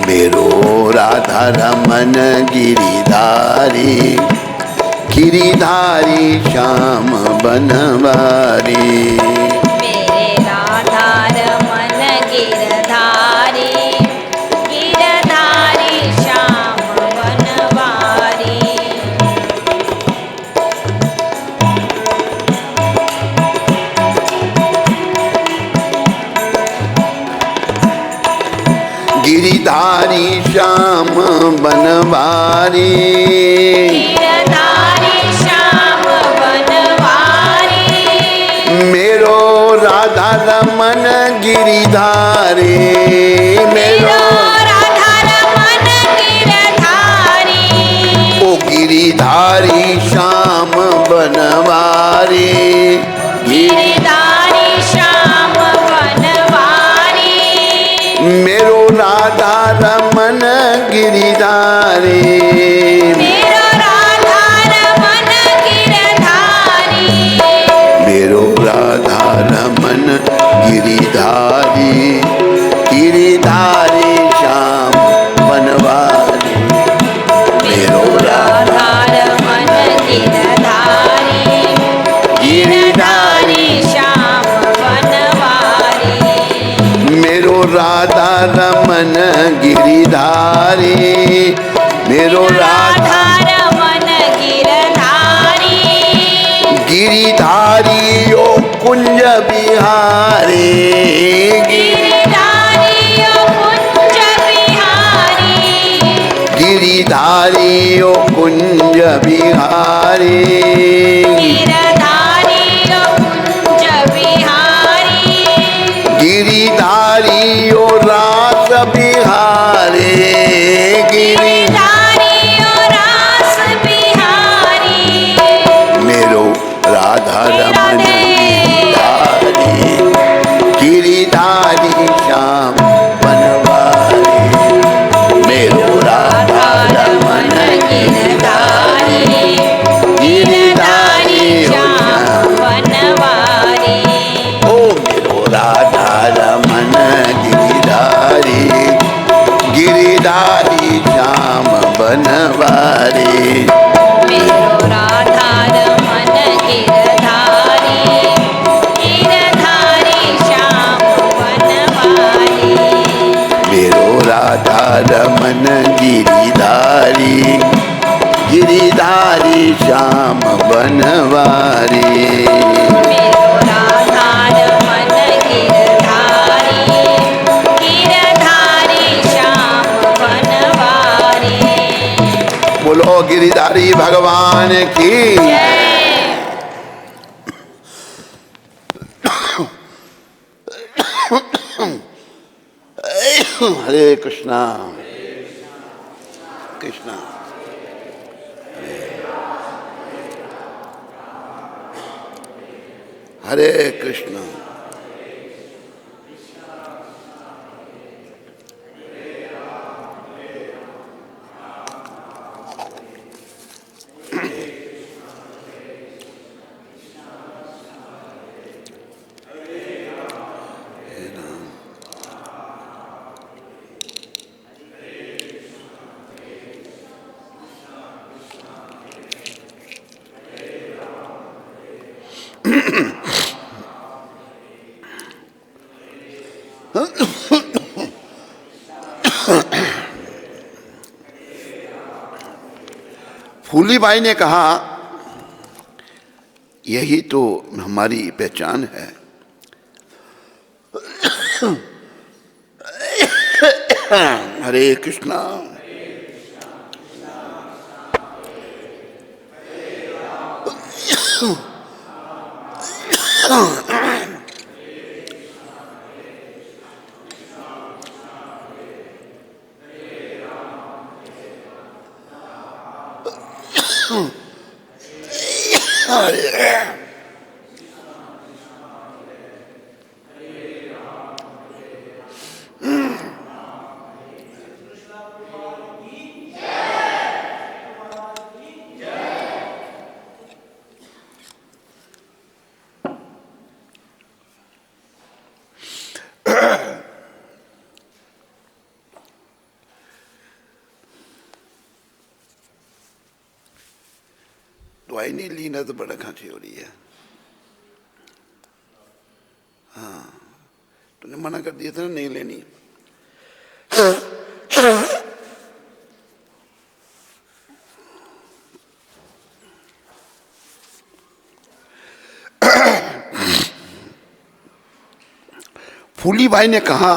मेरो राधा रमन गिरिधारी, गिरिधारी श्याम बनवारी। मेरे राधा रमन गिरधारी, गिरधारी श्याम बनवारी। गिरिधारी श्याम बनवारी। गिरधारी श्याम बनवारी। मेरो राधा रमन गिरिधारी, मेरो राधा रमन गिरधारी। ओ गिरिधारी श्याम बनवारी। गिरधारी श्याम बनवारी। मेरो राधा रमन गिरिधारी। मेरो राधा रमन गिरधारी। मेरो राधा रमन गिरिधारी, गिरिधारी श्याम बनवारी। मेरो राधा रमन गिरधारी, गिरधारी श्याम बनवारी। मेरो राधा रमन गिरिधारी, मेरो राधा रमन गिरधारी। गिरिधारी ओ कुंज बिहारी। गिरधारी ओ कुंज बिहारी। गिरिधारी ओ कुंज बिहारी। गिरधारी ओ कुंज बिहारी। गिरिधारी ओ रास बिहारी। गिरधारी ओ रास बिहारी। मेरो राधा रमन गिरिधारी। बनवारी। मेरो राधार मन गिरधारी, गिरधारी श्याम बनवारी। बोलो गिरिधारी भगवान की। जय। हरे कृष्णा कृष्णा हरे कृष्णा। फूलीबाई ने कहा यही तो हमारी पहचान है। हरे कृष्णा। दवाई नहीं ली ना तो बड़ा खांसी हो रही है। हाँ तूने मना कर दिया था ना नहीं लेनी। फूलीबाई ने कहा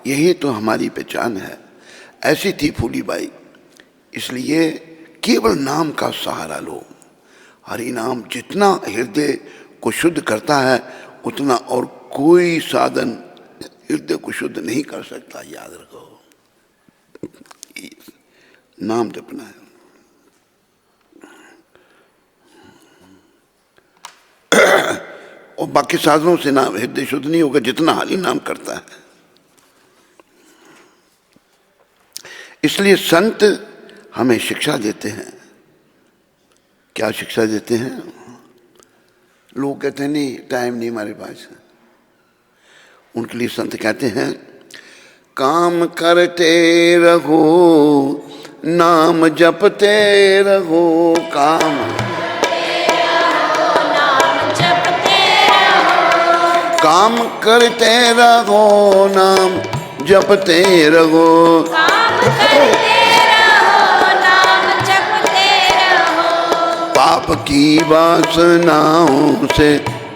यही तो हमारी पहचान है। ऐसी थी फूलीबाई, इसलिए केवल नाम का सहारा लो। हरि नाम जितना हृदय को शुद्ध करता है उतना और कोई साधन हृदय को शुद्ध नहीं कर सकता। याद रखो नाम जपना है। और बाकी साधनों से नाम हृदय शुद्ध नहीं होगा जितना हरि नाम करता है। इसलिए संत हमें शिक्षा देते हैं। क्या शिक्षा देते हैं? लोग कहते हैं नहीं टाइम नहीं हमारे पास। उनके लिए संत कहते हैं काम करते रहो नाम जपते रहो। काम काम करते रहो नाम जपते रहो। काम करते रहो नाम जपते रहो। पाप की वासनाओं से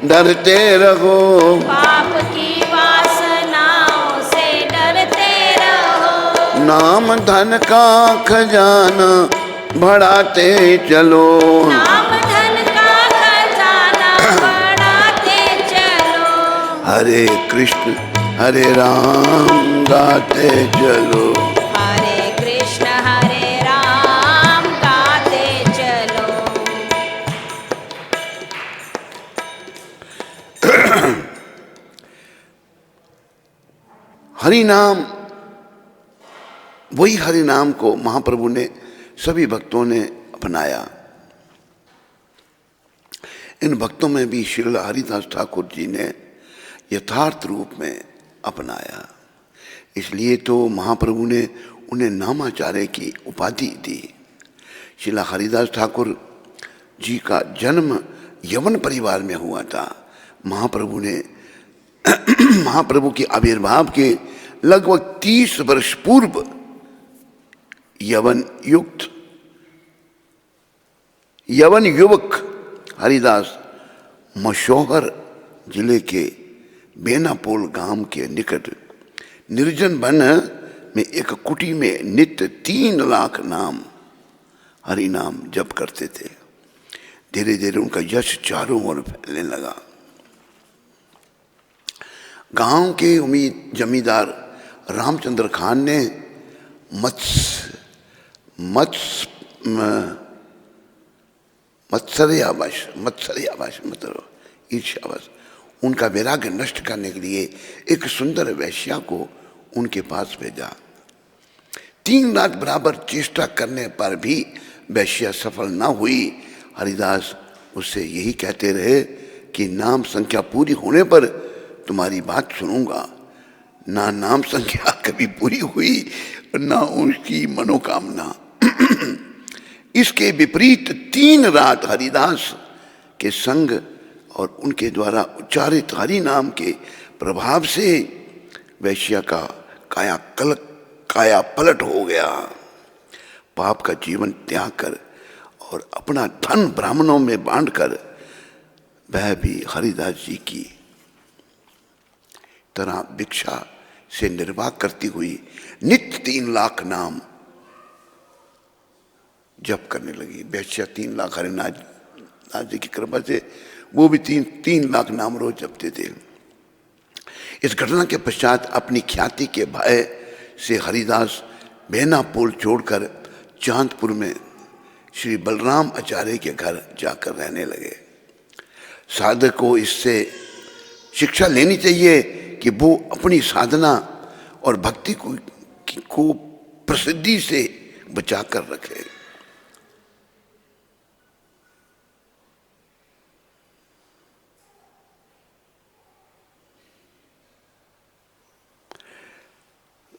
डरते रहो। पाप की वासनाओं से डरते रहो। नाम धन का खजाना बढ़ाते चलो। नाम धन का खजाना बढ़ाते चलो। हरे कृष्ण हरे राम गाते चलो। हरे कृष्ण हरे राम गाते चलो। हरि नाम, वही हरि नाम को महाप्रभु ने सभी भक्तों ने अपनाया। इन भक्तों में भी श्रील हरिदास ठाकुर जी ने यथार्थ रूप में अपनाया। इसलिए तो महाप्रभु ने उन्हें नामाचार्य की उपाधि दी। श्रील हरिदास ठाकुर जी का जन्म यवन परिवार में हुआ था। महाप्रभु ने महाप्रभु के आविर्भाव के लगभग 30 वर्ष पूर्व यवन युवक हरिदास मशोहर जिले के बेनापोल गांव के निकट निर्जन वन में एक कुटी में नित्य 3 लाख नाम हरि नाम जप करते थे। धीरे धीरे उनका यश चारों ओर फैलने लगा। गांव के जमींदार रामचंद्र खान ने मत्सर्यावश मतलब ईर्ष्यावश उनका वैराग्य नष्ट करने के लिए एक सुंदर वैश्या को उनके पास भेजा। 3 रात बराबर चेष्टा करने पर भी वैश्या सफल न हुई। हरिदास उससे यही कहते रहे कि नाम संख्या पूरी होने पर तुम्हारी बात सुनूंगा। ना नाम संख्या कभी पूरी हुई और ना उसकी मनोकामना। इसके विपरीत 3 रात हरिदास के संग और उनके द्वारा उच्चारित हरि नाम के प्रभाव से वैश्या का काया पलट हो गया। पाप का जीवन त्याग कर और अपना धन ब्राह्मणों में बांटकर वह भी हरिदास जी की तरह भिक्षा से निर्वाह करती हुई नित्य 3 लाख नाम जप करने लगी। वैश्या 3 लाख हरिनाथ जी की कृपा से वो भी 3 लाख नाम रोज जपते थे। इस घटना के पश्चात अपनी ख्याति के भय से हरिदास बेनापोल छोड़कर चांदपुर में श्री बलराम आचार्य के घर जाकर रहने लगे। साधक को इससे शिक्षा लेनी चाहिए कि वो अपनी साधना और भक्ति को प्रसिद्धि से बचाकर रखे।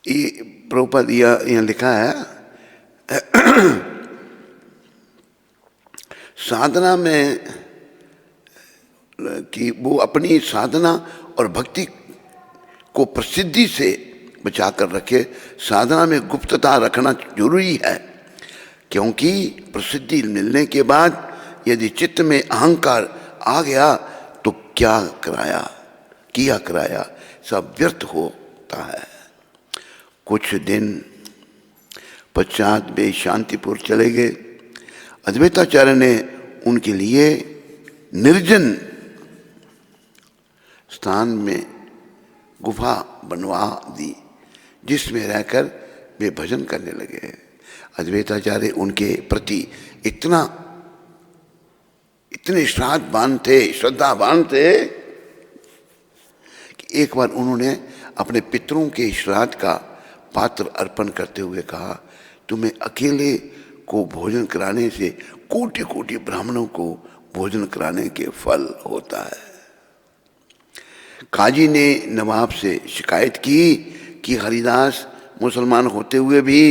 ये प्रभुपाद यहाँ लिखा है साधना में कि वो अपनी साधना और भक्ति को प्रसिद्धि से बचाकर रखे। साधना में गुप्तता रखना जरूरी है, क्योंकि प्रसिद्धि मिलने के बाद यदि चित्त में अहंकार आ गया तो क्या कराया सब व्यर्थ होता है। कुछ दिन पश्चात वे शांतिपुर चले गए। अद्वैताचार्य ने उनके लिए निर्जन स्थान में गुफा बनवा दी, जिसमें रहकर वे भजन करने लगे। अद्वैताचार्य उनके प्रति इतने श्रद्धावान थे कि एक बार उन्होंने अपने पितरों के श्राद्ध का पात्र अर्पण करते हुए कहा, तुम्हें अकेले को भोजन कराने से कोटि कोटि ब्राह्मणों को भोजन कराने के फल होता है। काजी ने नवाब से शिकायत की कि हरिदास मुसलमान होते हुए भी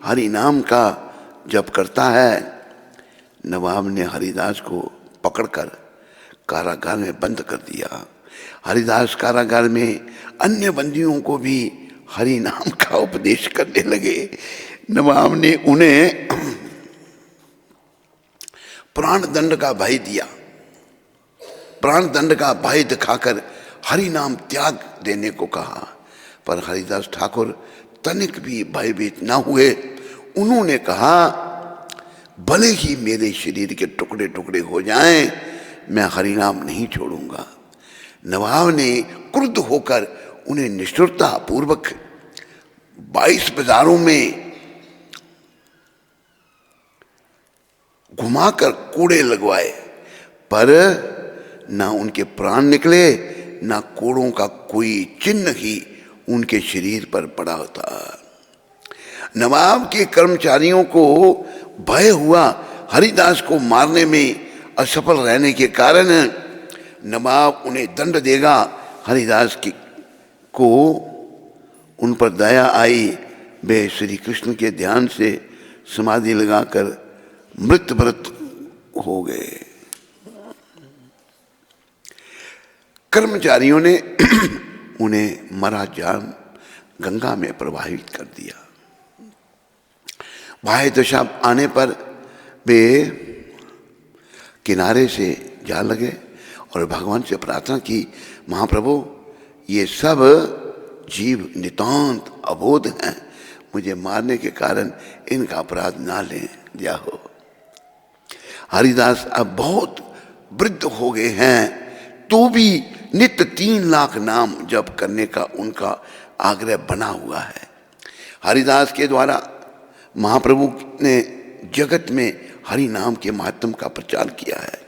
हरि नाम का जप करता है। नवाब ने हरिदास को पकड़कर कारागार में बंद कर दिया। हरिदास कारागार में अन्य बंदियों को भी हरि नाम का उपदेश करने लगे। नवाब ने उन्हें प्राण दंड का भय दिया। प्राण दंड का भय दिखाकर हरि नाम त्याग देने को कहा, पर हरिदास ठाकुर तनिक भी भयभीत न हुए। उन्होंने कहा, भले ही मेरे शरीर के टुकड़े टुकड़े हो जाएं, मैं हरि नाम नहीं छोड़ूंगा। नवाब ने क्रुद्ध होकर उन्हें निष्ठुरता पूर्वक 22 बाजारों में घुमाकर कोड़े लगवाए, पर ना उनके प्राण निकले, ना कोड़ों का कोई चिन्ह ही उनके शरीर पर पड़ा था। नवाब के कर्मचारियों को भय हुआ हरिदास को मारने में असफल रहने के कारण नवाब उन्हें दंड देगा। हरिदास को उन पर दया आई। वे श्री कृष्ण के ध्यान से समाधि लगाकर मृतव्रत हो गए। कर्मचारियों ने उन्हें मरा जान गंगा में प्रवाहित कर दिया। बाह्य दशा आने पर वे किनारे से जा लगे और भगवान से प्रार्थना की, महाप्रभु ये सब जीव नितांत अबोध हैं, मुझे मारने के कारण इनका अपराध ना लें जाओ। हरिदास अब बहुत वृद्ध हो गए हैं तो भी नित्य 3 लाख नाम जप करने का उनका आग्रह बना हुआ है। हरिदास के द्वारा महाप्रभु ने जगत में हरि नाम के महात्म का प्रचार किया है।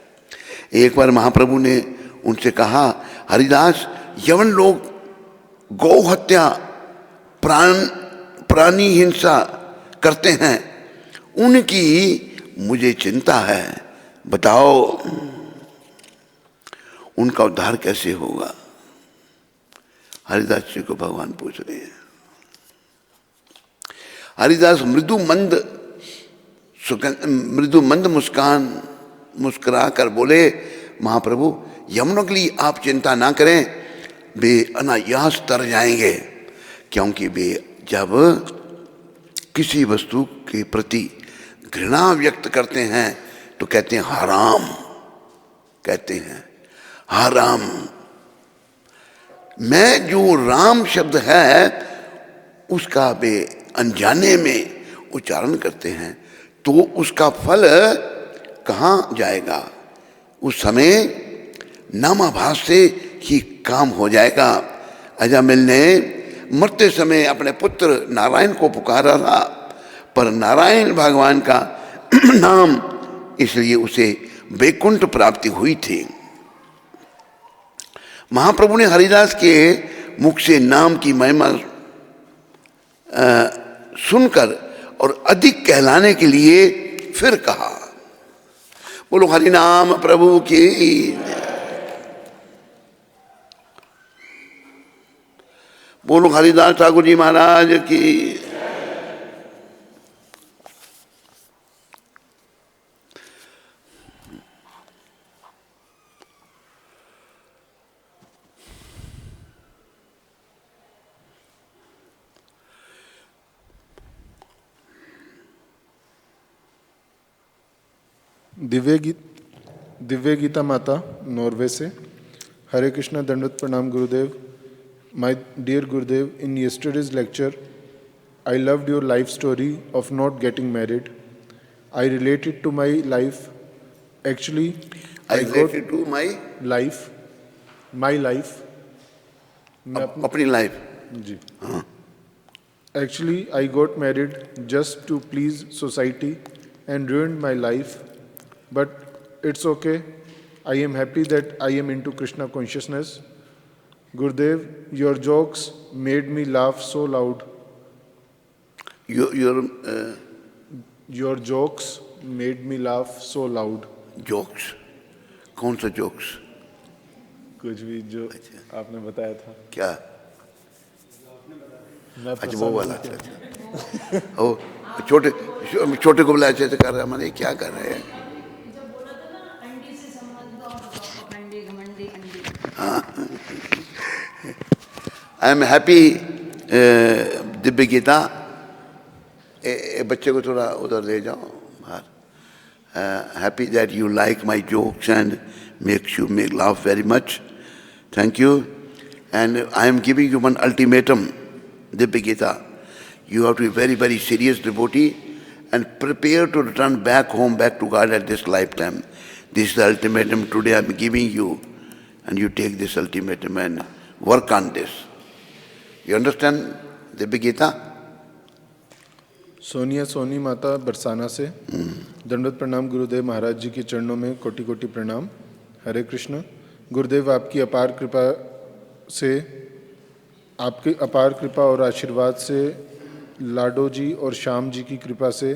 एक बार महाप्रभु ने उनसे कहा, हरिदास यवन लोग गौ हत्या, प्राणी हिंसा करते हैं, उनकी मुझे चिंता है, बताओ उनका उद्धार कैसे होगा। हरिदास जी को भगवान पूछ रहे हैं। हरिदास मृदु मंद मुस्कुरा कर बोले, महाप्रभु यमुनों के लिए आप चिंता ना करें, वे अनायास तर जाएंगे, क्योंकि वे जब किसी वस्तु के प्रति घृणा व्यक्त करते हैं तो कहते हैं हराम, कहते हैं हराम। मैं जो राम शब्द है उसका वे अनजाने में उच्चारण करते हैं तो उसका फल कहाँ जाएगा, उस समय नामाभास से ही काम हो जाएगा। अजामिल ने मरते समय अपने पुत्र नारायण को पुकारा था, पर नारायण भगवान का नाम, इसलिए उसे वैकुंठ प्राप्ति हुई थी। महाप्रभु ने हरिदास के मुख से नाम की महिमा सुनकर और अधिक कहलाने के लिए फिर कहा, बोलो हरि नाम प्रभु की। बोलो हरिदास ठाकुर जी महाराज की। दिव्य गीता माता नॉर्वे से। हरे कृष्णा, दंडवत प्रणाम गुरुदेव। My dear Gurudev, in yesterday's lecture, I loved your life story of not getting married. I related to my life. Actually, I related to my life. My life. अपनी लाइफ जी। Actually, I got married just to please society and ruined my life. But it's okay. I am happy that I am into Krishna consciousness. Gurudev, your jokes made me laugh so loud. Your jokes made me laugh so loud. Jokes? कौन सा jokes? कुछ भी जो आपने बताया था। क्या? अच्छा वो वाला। अच्छा ओ छोटे को बुलाया ऐसे कर रहे हैं, मैंने क्या कर रहे हैं? I am happy Divya Gita, बच्चे को थोड़ा उधर ले जाओ बाहर। Happy that you like my jokes and makes you make laugh very much, thank you. And I am giving you one ultimatum, Divya Gita, you have to be very, very serious devotee and prepare to return back home, back to God at this lifetime. This is the ultimatum today I am giving you, and you take this ultimatum and work on this. You understand, Divya Gita? Sonia Soni माता बरसाना से। दंडवत प्रणाम गुरुदेव, महाराज जी के चरणों में कोटि कोटि प्रणाम। हरे कृष्ण। गुरुदेव, आपकी अपार कृपा से, आपकी अपार कृपा और आशीर्वाद से लाडो जी और श्याम जी की कृपा से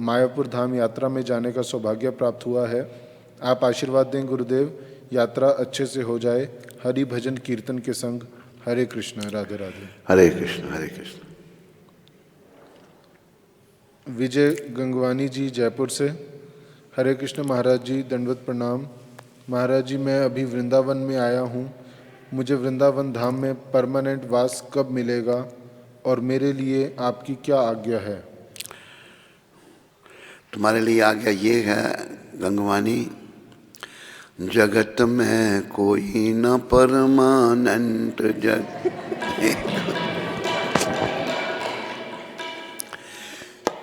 मायापुर धाम यात्रा में जाने का सौभाग्य प्राप्त हुआ है। आप आशीर्वाद दें गुरुदेव, यात्रा अच्छे से हो जाए, हरि भजन कीर्तन के संग। हरे कृष्ण, राधे राधे। हरे कृष्ण, हरे कृष्ण। विजय गंगवानी जी जयपुर से। हरे कृष्ण महाराज जी, दंडवत प्रणाम। महाराज जी, मैं अभी वृंदावन में आया हूँ, मुझे वृंदावन धाम में परमानेंट वास कब मिलेगा और मेरे लिए आपकी क्या आज्ञा है? तुम्हारे लिए आज्ञा ये है गंगवानी, जगत में कोई न परमानेंट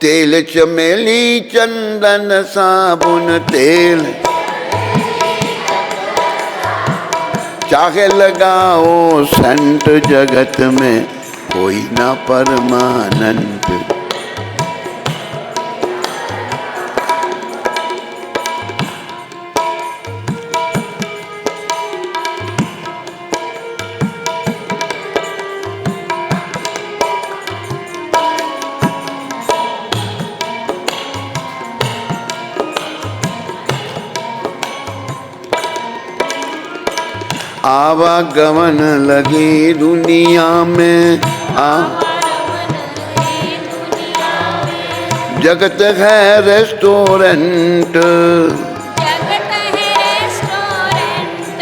तेल चमेली चंदन साबुन तेल चाहे लगाओ सेंट, जगत में कोई ना परमानेंट। आवागमन लगी दुनिया में जगत है रेस्टोरेंट, जगत है रेस्टोरेंट,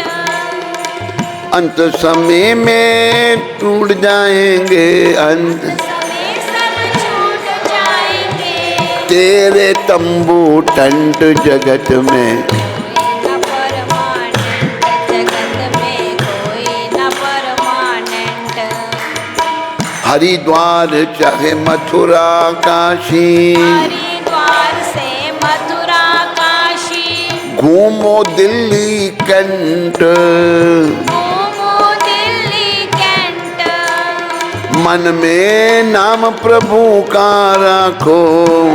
अंत समय में टूट जाएंगे, अंत समय सब छूट जाएंगे। तेरे तंबू टंट, जगत में न परमानेंट, जगत में कोई न परमानेंट। हरिद्वार चाहे मथुरा काशी, हरिद्वार से मथुरा काशी, घूमो दिल्ली कैंट, घूमो दिल्ली कैंट। मन में नाम प्रभु का रखो,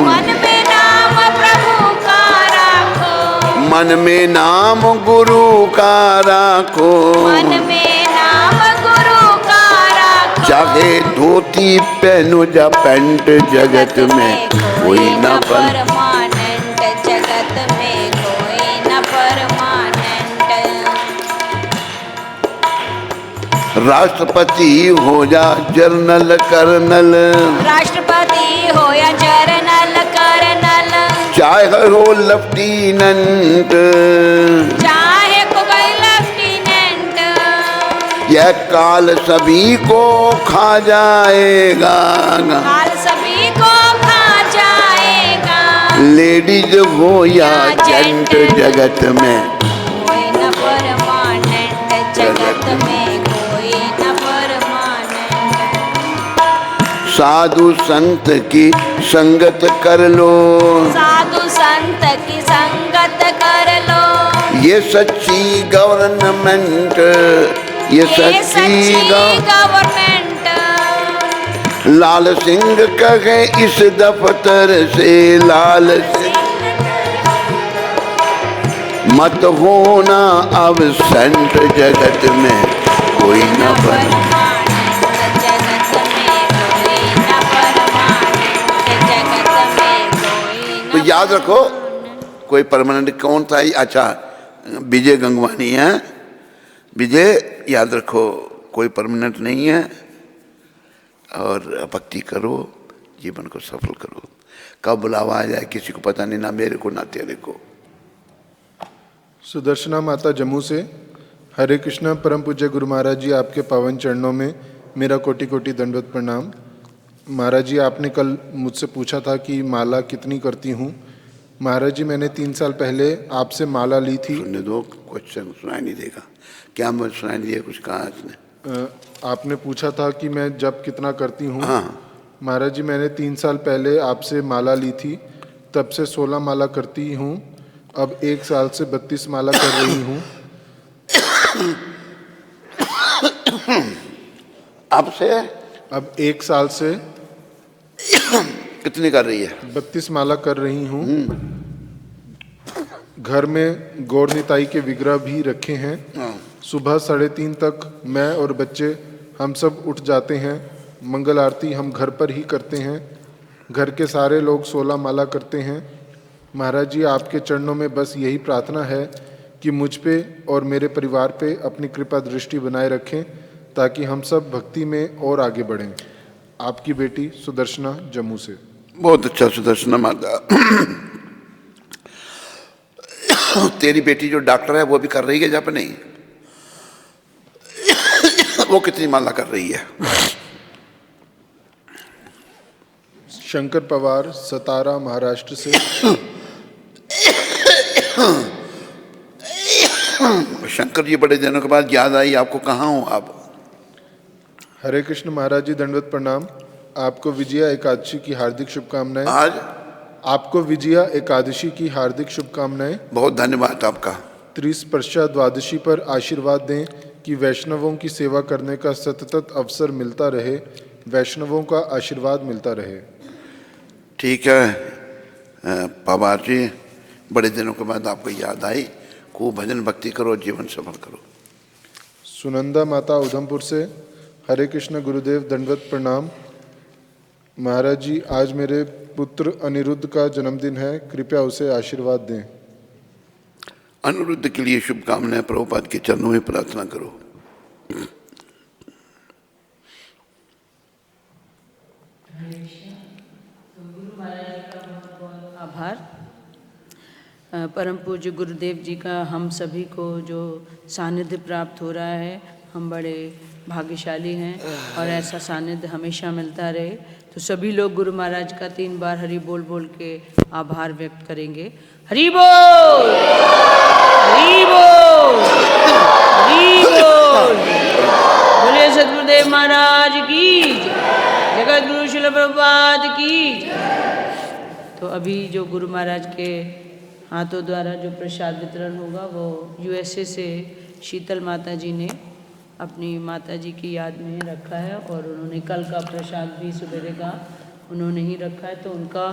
मन में नाम प्रभु का राखो, मन में नाम गुरु का रखो, मन में नाम गुरु का राखो। चाहे धोती पहनो या पैंट, जगत में कोई न परमानेंट, जगत में कोई न परमानेंट। राष्ट्रपति हो या जर्नल कर्नल, राष्ट्रपति हो या जर्नल कर्नल, चाहे हो लेफ्टिनेंट, चाहे कोई लेफ्टिनेंट। यह काल सभी को खा जाएगा, हाल सभी को खा जाएगा। लेडीज हो या जेंट, जगत में कोई न परमानेंट, जगत में कोई न परमानेंट। साधु संत की संगत कर लो, साधु संत की संगत कर लो, ये सच्ची गवर्नमेंट, ये सच्ची गवर्नमेंट। लाल सिंह कहे इस दफ्तर से, लाल सिंह मत होना अब सेंट, जगत में कोई न परमानेंट, जगत में कोई न परमानेंट, जगत में कोई न। तो याद रखो कोई परमानेंट कौन था? अच्छा, विजय गंगवानी है। विजय याद रखो कोई परमानेंट नहीं है, और भक्ति करो, जीवन को सफल करो। कब बुलावा आ जाए किसी को पता नहीं, ना मेरे को ना तेरे को। सुदर्शना माता जम्मू से, हरे कृष्णा परम पूज्य गुरु महाराज जी, आपके पावन चरणों में मेरा कोटि कोटि दंडवत प्रणाम। महाराज जी, आपने कल मुझसे पूछा था कि माला कितनी करती हूँ। महाराज जी, मैंने 3 साल पहले आपसे माला ली थी। सुनने दो, क्वेश्चन सुनाई नहीं देगा क्या? मुझे सुनाई नहीं दिया कुछ कहा इसने? आपने पूछा था कि मैं जब कितना करती हूँ। हाँ। महाराज जी, मैंने 3 साल पहले आपसे माला ली थी, तब से 16 माला करती हूँ। अब 1 साल से 32 माला कर रही हूँ। अब से अब 1 साल से कितनी कर रही है? 32 माला कर रही हूँ। घर में गौर निताई के विग्रह भी रखे हैं। सुबह 3:30 तक मैं और बच्चे हम सब उठ जाते हैं। मंगल आरती हम घर पर ही करते हैं। घर के सारे लोग 16 माला करते हैं। महाराज जी, आपके चरणों में बस यही प्रार्थना है कि मुझ पे और मेरे परिवार पे अपनी कृपा दृष्टि बनाए रखें, ताकि हम सब भक्ति में और आगे बढ़ें। आपकी बेटी सुदर्शना जम्मू से। बहुत अच्छा सुदर्शना माता। तेरी बेटी जो डॉक्टर है वो भी कर रही है जब नहीं? वो कितनी माला कर रही है? शंकर पवार, सतारा, महाराष्ट्र से। शंकर जी बड़े दिनों के बाद याद आई आपको, कहाँ हो आप? हरे कृष्ण महाराज जी, दंडवत प्रणाम। आपको विजया एकादशी की हार्दिक शुभकामनाएं। आज आपको विजया एकादशी की हार्दिक शुभकामनाएं। बहुत धन्यवाद आपका। त्रिस्पर्शा द्वादशी पर आशीर्वाद दें कि वैष्णवों की सेवा करने का सतत अवसर मिलता रहे, वैष्णवों का आशीर्वाद मिलता रहे। ठीक है पवार जी, बड़े दिनों के बाद आपको याद आई, खूब भजन भक्ति करो, जीवन सफल करो। सुनंदा माता उधमपुर से, हरे कृष्ण गुरुदेव, दंडवत प्रणाम। महाराज जी, आज मेरे पुत्र अनिरुद्ध का जन्मदिन है, कृपया उसे आशीर्वाद दें। अनिरुद्ध के लिए शुभकामनाएं, प्रभुपाद के चरणों में प्रार्थना करो। आभार। परम पूज्य गुरुदेव जी का हम सभी को जो सानिध्य प्राप्त हो रहा है, हम बड़े भाग्यशाली हैं और ऐसा सानिध्य हमेशा मिलता रहे। तो सभी लोग गुरु महाराज का 3 बार हरि बोल बोल के आभार व्यक्त करेंगे। हरि बोल, हरि बोल, हरि बोल। बोले सद्गुरुदेव महाराज की जय, जगत गुरु शिल प्रभुपाद की जय। तो अभी जो गुरु महाराज के हाथों द्वारा जो प्रसाद वितरण होगा वो यूएसए से शीतल माता जी ने अपनी माता जी की याद में रखा है और उन्होंने कल का प्रसाद भी सवेरे का उन्होंने ही रखा है। तो उनका,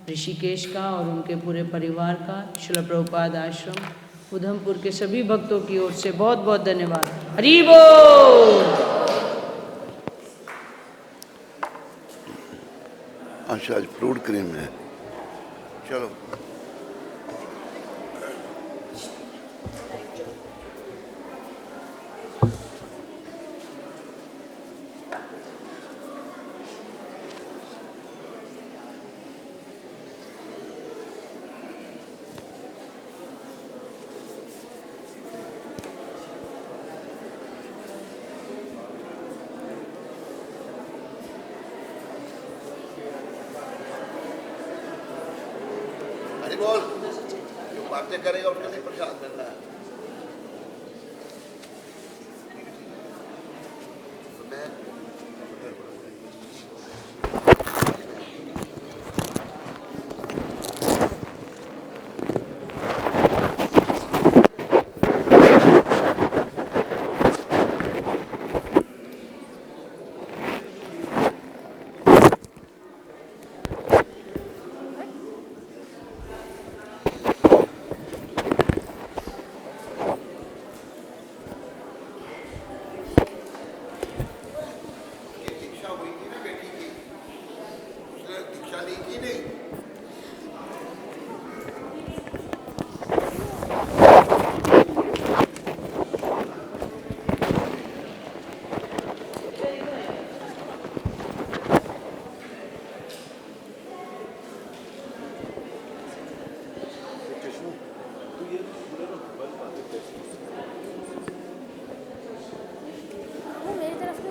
ऋषिकेश का और उनके पूरे परिवार का, शिल प्रभुपाद आश्रम उधमपुर के सभी भक्तों की ओर से बहुत बहुत धन्यवाद। हरि बोल। अच्छा, आज फ्रूट क्रीम है। चलो बोल, जो बातें करेगा उसके लिए प्रसाद मिलना है।